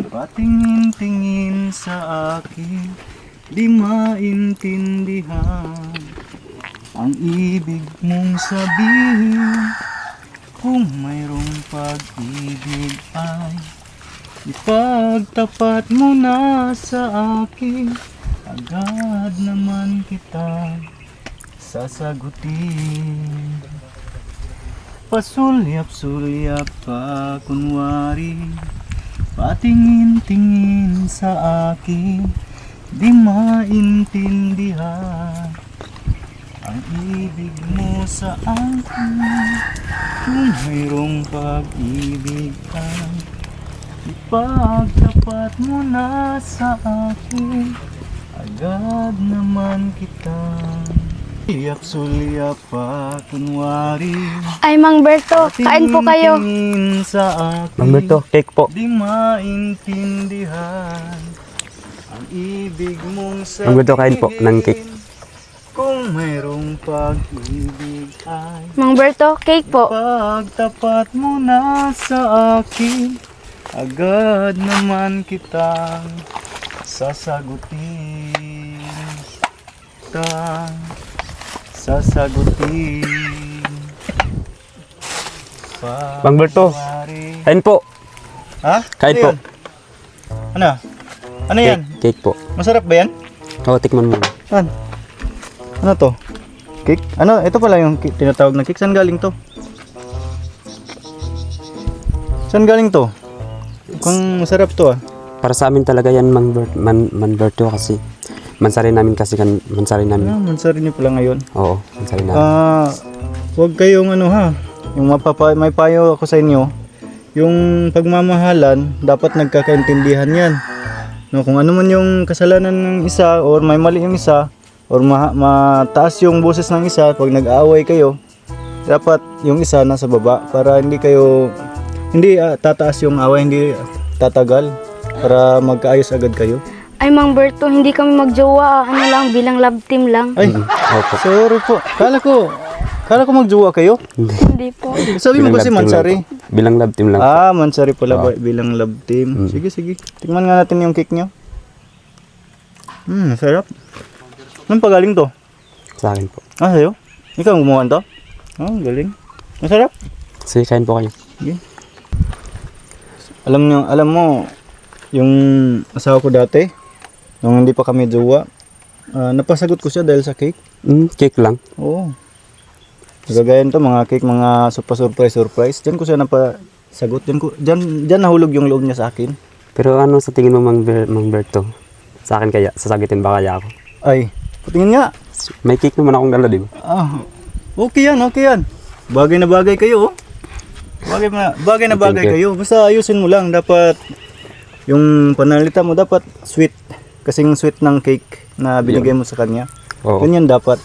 D: patingin-tingin sa akin, di maintindihan ang ibig mong sabihin. Kung mayroong pag-ibig ay ipagtapat mo na sa akin, agad naman kita sasagutin. Pasulyap-sulyap pa kunwari, patingin-tingin sa akin, di maintindihan ang ibig mo sa akin. Kung mayroong pag-ibig ay ipagtapat mo na sa akin, agad naman kita sulyap pa kunwari.
B: Ay Mang Berto, kain po kayo.
D: Patingin sa akin,
A: Mang Berto, cake po.
D: di maintindihan ang ibig mong sabihin.
A: Mang Berto, kain po ng cake.
D: Kung mayroong pag-ibig ay
B: Mang Berto, cake po.
D: pagtapat mo na sa akin, agad naman kitang sasagutin. Sasagutin.
A: Mang Berto, kain po.
D: Ha?
A: Kain
D: Ano
A: po.
D: yun? Ano? Ano yan?
A: Cake po.
D: Masarap ba yan?
A: Oo, tikman mo.
D: Saan? Ano to? Cake? Ano? Ito pala yung tinatawag na cake. Saan galing to? Saan galing to? Mukhang masarap to ah.
A: Para sa amin talaga yan, Man Berto, kasi mansari namin mansari namin.
D: Ah, mansari niyo pala ngayon.
A: Oo, mansari namin.
D: Huwag kayong ano ha. Yung may payo ako sa inyo. Yung pagmamahalan, dapat nagkakaintindihan yan. No, kung ano man yung kasalanan ng isa or may mali yung isa or mataas yung boses ng isa, pag nag-aaway kayo, dapat yung isa nasa baba para hindi kayo hindi tataas yung away, hindi tatagal para magkaayos agad kayo.
B: Ay, Mang Berto, hindi kami magjowa. Ano lang, bilang love team lang.
D: Ay, sorry po. Kala ko magjowa kayo.
B: Hindi po.
D: Sabi mo
A: Bilang
D: kasi
A: love team
D: Mansari.
A: lang po. Bilang love team lang po.
D: Mansari pala bilang love team. Sige, sige. Tingnan nga natin yung cake nyo. Sarap. Anong pagaling to?
A: Sa akin po.
D: Sa'yo? Ikaw ang gumawa to? Galing. Masarap.
A: Sige, kain po kayo.
D: Sige. Alam mo, yung asawa ko dati, nung hindi pa kami jowa, napasagot ko siya dahil sa cake.
A: Cake lang.
D: Oo. Gagayan to, mga cake, mga surprise. Diyan ko siya napasagot. Diyan nahulog yung loob niya sa akin.
A: Pero ano sa tingin mo, Mang Berto? Sa akin kaya, sasagutin ba kaya ako?
D: Ay, patingin nga.
A: May cake naman akong dala, di ba?
D: Okay yan. Bagay na bagay kayo, oh. Bagay na bagay kayo. Basta ayusin mo lang. Dapat, yung panalita mo, dapat sweet. Kasing sweet ng cake na binigay mo sa kanya.
A: Oo.
D: Ganyan dapat.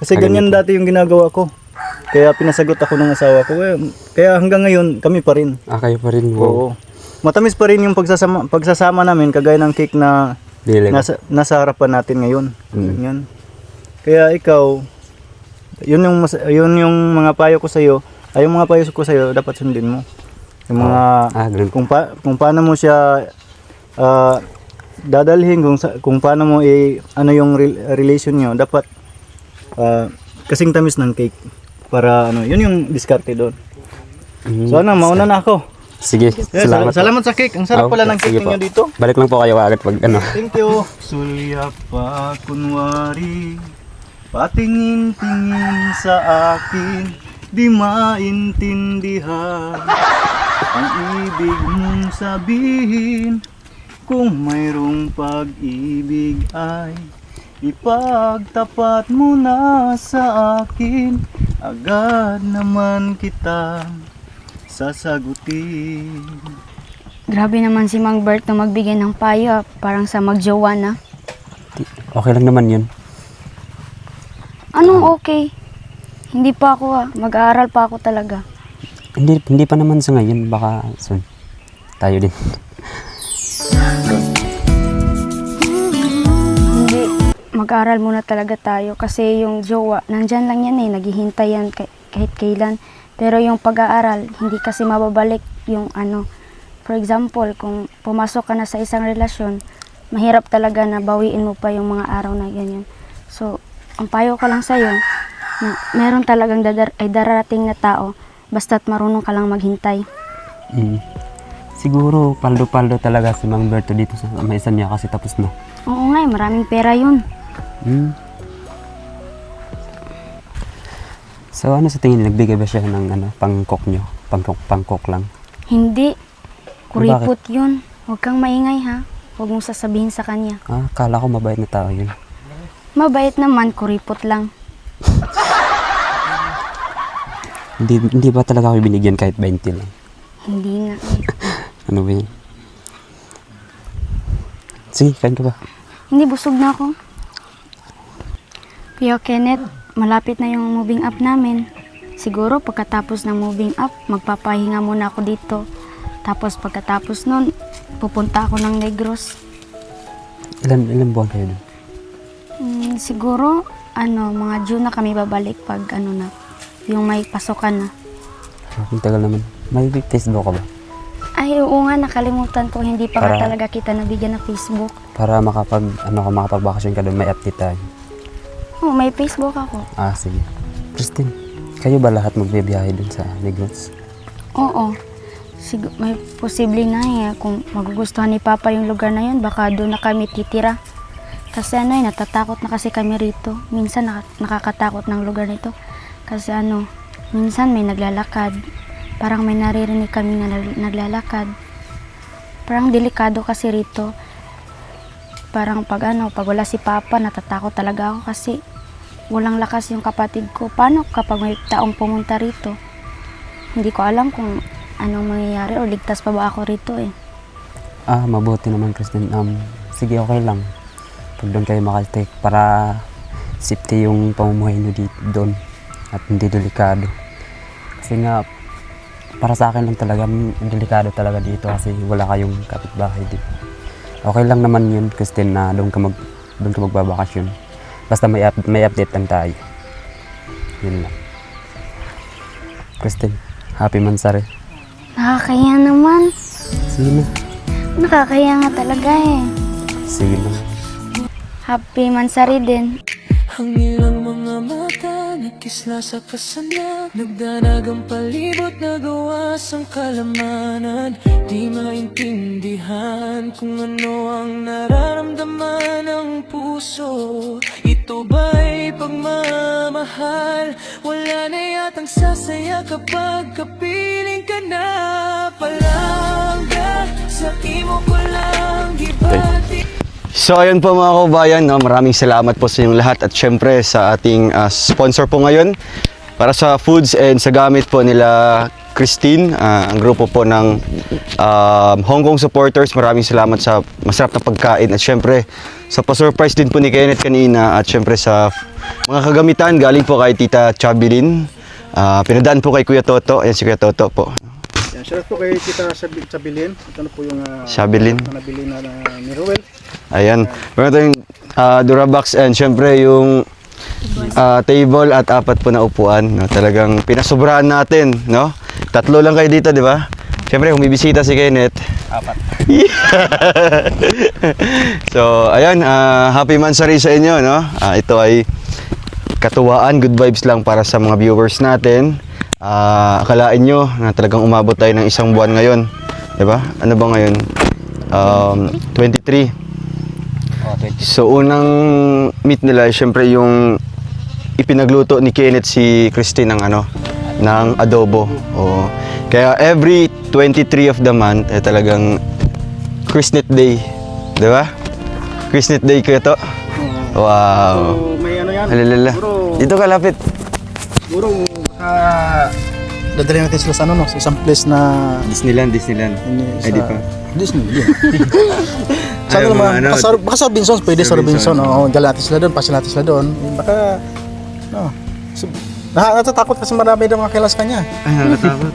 D: Kasi ganyan dati yung ginagawa ko. Kaya pinasagot ako ng asawa ko. Kaya hanggang ngayon, kami pa rin.
A: Kayo pa rin. Wow.
D: Oo. Matamis pa rin yung pagsasama namin, kagaya ng cake na nasa harapan natin ngayon. Ganyan. Kaya ikaw, yun yung mga payo ko sa'yo. Ay, yung mga payo ko sa'yo, dapat sundin mo. Yung mga, kung paano mo siya dadalhin, kung paano mo ano yung relation nyo, dapat kasing tamis ng cake. Para yun yung diskarte doon. So mauna na ako.
A: Sige,
D: salamat sa cake. Ang sarap pala ng cake ninyo dito.
A: Balik lang po kayo agad pag ano.
D: Thank you. Sulya pa kunwari, patingin-tingin sa akin, di maintindihan ang ibig mong sabihin. Kung mayroong pag-ibig ay ipagtapat mo na sa akin, agad naman kita sasagutin.
B: Grabe naman si Mang Bert na magbigay ng payo, parang sa magjowa na.
A: Okay lang naman yun.
B: Anong okay? Hindi pa ako mag-aaral pa ako talaga.
A: Hindi pa naman sa ngayon, baka soon. Tayo din.
B: Hindi, mag-aaral muna talaga tayo kasi yung jowa, nandyan lang yan naghihintay yan kahit kailan. Pero yung pag-aaral, hindi kasi mababalik yung for example, kung pumasok ka na sa isang relasyon, mahirap talaga na bawiin mo pa yung mga araw na ganyan. So, ang payo ko lang sa'yo, na meron talagang darating na tao, basta't marunong ka lang maghintay.
A: Siguro, paldo-paldo talaga si Mang Berto dito sa maisan niya kasi tapos na.
B: Oo nga, maraming pera yun.
A: So, ano sa tingin, nagbigay ba siya ng pang-cook nyo? Pang-cook lang?
B: Hindi. Kuripot yun. Huwag kang maingay ha. Huwag mong sasabihin sa kanya.
A: Kala ko mabait na tao yun.
B: Mabait naman, kuripot lang.
A: Hindi ba talaga ako binigyan kahit 20 lang?
B: Hindi nga.
A: Ano ba yun? Sige, kain ka ba?
B: Hindi, busog na ako. Pio Kenneth, malapit na yung moving up namin. Siguro pagkatapos ng moving up, magpapahinga muna ako dito. Tapos pagkatapos nun, pupunta ako ng Negros.
A: Ilan buwan kayo doon?
B: Siguro, mga June na kami babalik pag na, yung may pasokan na.
A: Ang tagal naman. May Facebook ka ba?
B: Ay, oo nga, nakalimutan ko. Hindi pa nga talaga kita nabigyan ng Facebook.
A: Para makapagbakasyon ka doon, may update tayo.
B: Oo, may Facebook ako.
A: Sige. Christine, kayo ba lahat magbibiyahe doon sa Negros?
B: Oo. May posible na kung magugustuhan ni Papa yung lugar na yun, baka doon na kami titira. Kasi natatakot na kasi kami rito. Minsan nakakatakot ng lugar nito. Kasi minsan may naglalakad. Parang may naririnig kami na naglalakad. Parang delikado kasi rito. Parang pag wala si Papa, natatakot talaga ako kasi walang lakas yung kapatid ko. Paano kapag may taong pumunta rito? Hindi ko alam kung anong mangyayari o ligtas pa ba ako rito
A: Mabuti naman, Christine. Sige, okay lang. Pag doon kayo makatake para safety yung pamumuhay nyo doon at hindi delikado. Kasi nga, para sa akin lang talaga, delikado talaga dito kasi wala kayong kapitbahay dito. Okay lang naman yun, Christine, na doon ka magbabakasyon. Basta may update lang tayo. Yun lang. Christine, happy Mansari.
B: Nakakaya naman.
A: Sige na.
B: Nakakaya nga talaga eh.
A: Sige na.
B: Happy Mansari din.
C: Ang ilang mga mata nakisla sa kasalan, nagdanag ang palibot na gawas ang kalamanan. Di maintindihan kung ano ang nararamdaman ng puso. Ito ba'y pagmamahal? Wala na yatang sasaya kapag kapiling ka na. Palangga sa imo ko lang gibati.
E: So ayun po mga kabayan, no? Maraming salamat po sa inyong lahat at syempre sa ating sponsor po ngayon para sa foods and sa gamit po nila Christine, ang grupo po ng Hong Kong supporters. Maraming salamat sa masarap na pagkain at syempre sa pa-surprise din po ni Kenneth kanina at syempre sa mga kagamitan galing po kay Tita Chabilin. Pinadaan po kay Kuya Toto, ayan si Kuya Toto po.
H: Yan, shoutout po kay Tita Chabilin. Ito na po yung
E: Chabilin.
H: nabili na ni Ruel.
E: Ayan. Meron tayong Durabox and syempre yung table at 4 po na upuan. No? Talagang pinasobrahan natin. No? 3 lang kayo dito, di ba? Syempre kung bibisita si Kenneth. 4. So, ayan. Happy Mansari sa inyo. No? Ito ay katuwaan, good vibes lang para sa mga viewers natin. Akalain nyo na talagang umabot tayo ng 1 buwan ngayon. Di ba? Ano ba ngayon? 23. So unang meet nila syempre yung ipinagluto ni Kenneth si Christine ng adobo. Oh. Kaya every 23 of the month talagang Christmas Day, 'di ba? Christmas Day ko ito. Wow.
H: So, may ano yan.
E: Alalala. Dito ka lapit.
H: Siguro dadalhin natin sila sa sa isang place na
E: Disneyland. Ay di pa.
H: Disney. Sana
E: Ayaw,
H: naman,
E: mga
H: baka sa Robinson, pwede sa Robinson. Oo, dala natin sila doon, pasin natin sila doon. Baka, natatakot kasi marami ng mga kilas kanya.
E: Ay, nakatakot.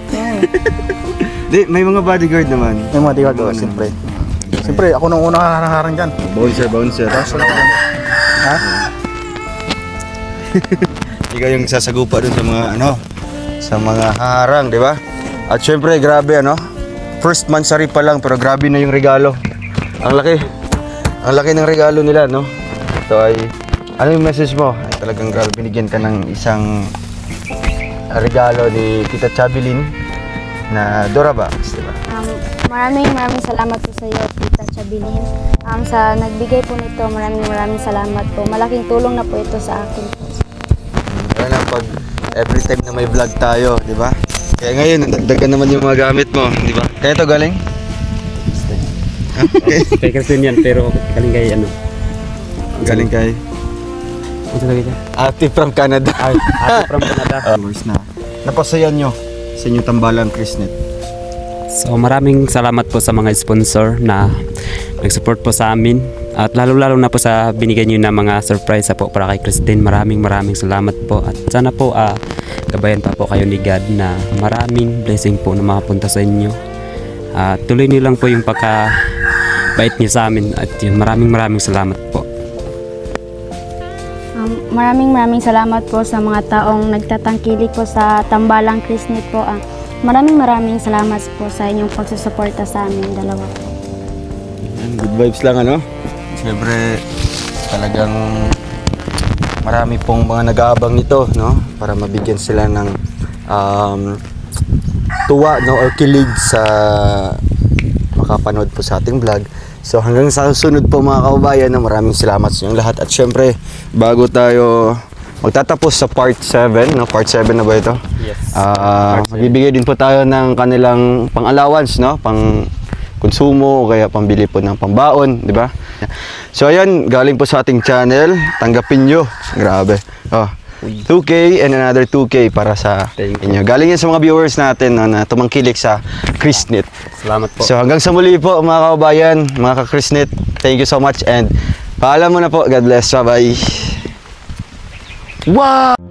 E: Di, may mga bodyguard naman.
H: May mga bodyguard doon, siyempre. Siyempre, ako nung unang harang dyan.
E: Bouncer.
H: Ha?
E: Ikaw yung sasagupa dun sa mga sa mga harang, di ba? At syempre, grabe first Mansari pa lang pero grabe na yung regalo. Ang laki ng regalo nila, no? Ito ay, ano yung message mo? Ay, talagang grabe, binigyan ka ng isang regalo ni Tita Chabilin na Durabox, di ba?
B: Maraming salamat po sa iyo, Tita Chabilin. Sa nagbigay po nito, maraming salamat po. Malaking tulong na po ito sa akin po.
E: Kaya lang pag every time na may vlog tayo, di ba? Kaya ngayon, nagdagdagan naman yung mga gamit mo, di ba? Kaya ito galing?
A: Kay Christine yan, pero galing kay
E: Galing kay?
A: Ito lagi ka?
E: Ate from Canada.
A: Ate from Canada.
E: Napasayan nyo sa inyong tambalang Christnet.
A: So maraming salamat po sa mga sponsor na nag-support po sa amin. At lalo-lalo na po sa binigay nyo na mga surprise po para kay Christine. Maraming salamat po. At sana po gabayan pa po kayo ni God na maraming blessing po na makapunta sa inyo. Tuloy niyo lang po yung pagkabait niyo sa amin. At yun, maraming salamat po.
B: Maraming salamat po sa mga taong nagtatangkilik po sa Tambalang Christnet po. Maraming salamat po sa inyong pagsusuporta sa amin dalawa po.
E: Good vibes lang Siyempre talagang marami pong mga nag-aabang nito para mabigyan sila ng tuwa or kilig sa makapanood po sa ating vlog. So hanggang sa susunod po mga kaubayan, maraming salamat sa inyong lahat. At syempre, bago tayo magtatapos sa part 7, part 7 na ba ito?
A: Yes.
E: Magbibigay din po tayo ng kanilang pang-allowance, pang konsumo o kaya pambili po ng pambaon, di ba? So ayan, galing po sa ating channel, tanggapin nyo. Grabe. 2K and another 2K para sa inyo. Galing yan sa mga viewers natin na tumangkilik sa Christnet.
A: Salamat po.
E: So hanggang sa muli po mga kababayan, mga ka-Christnet, thank you so much and paalam mo na po. God bless. Bye-bye. Wow!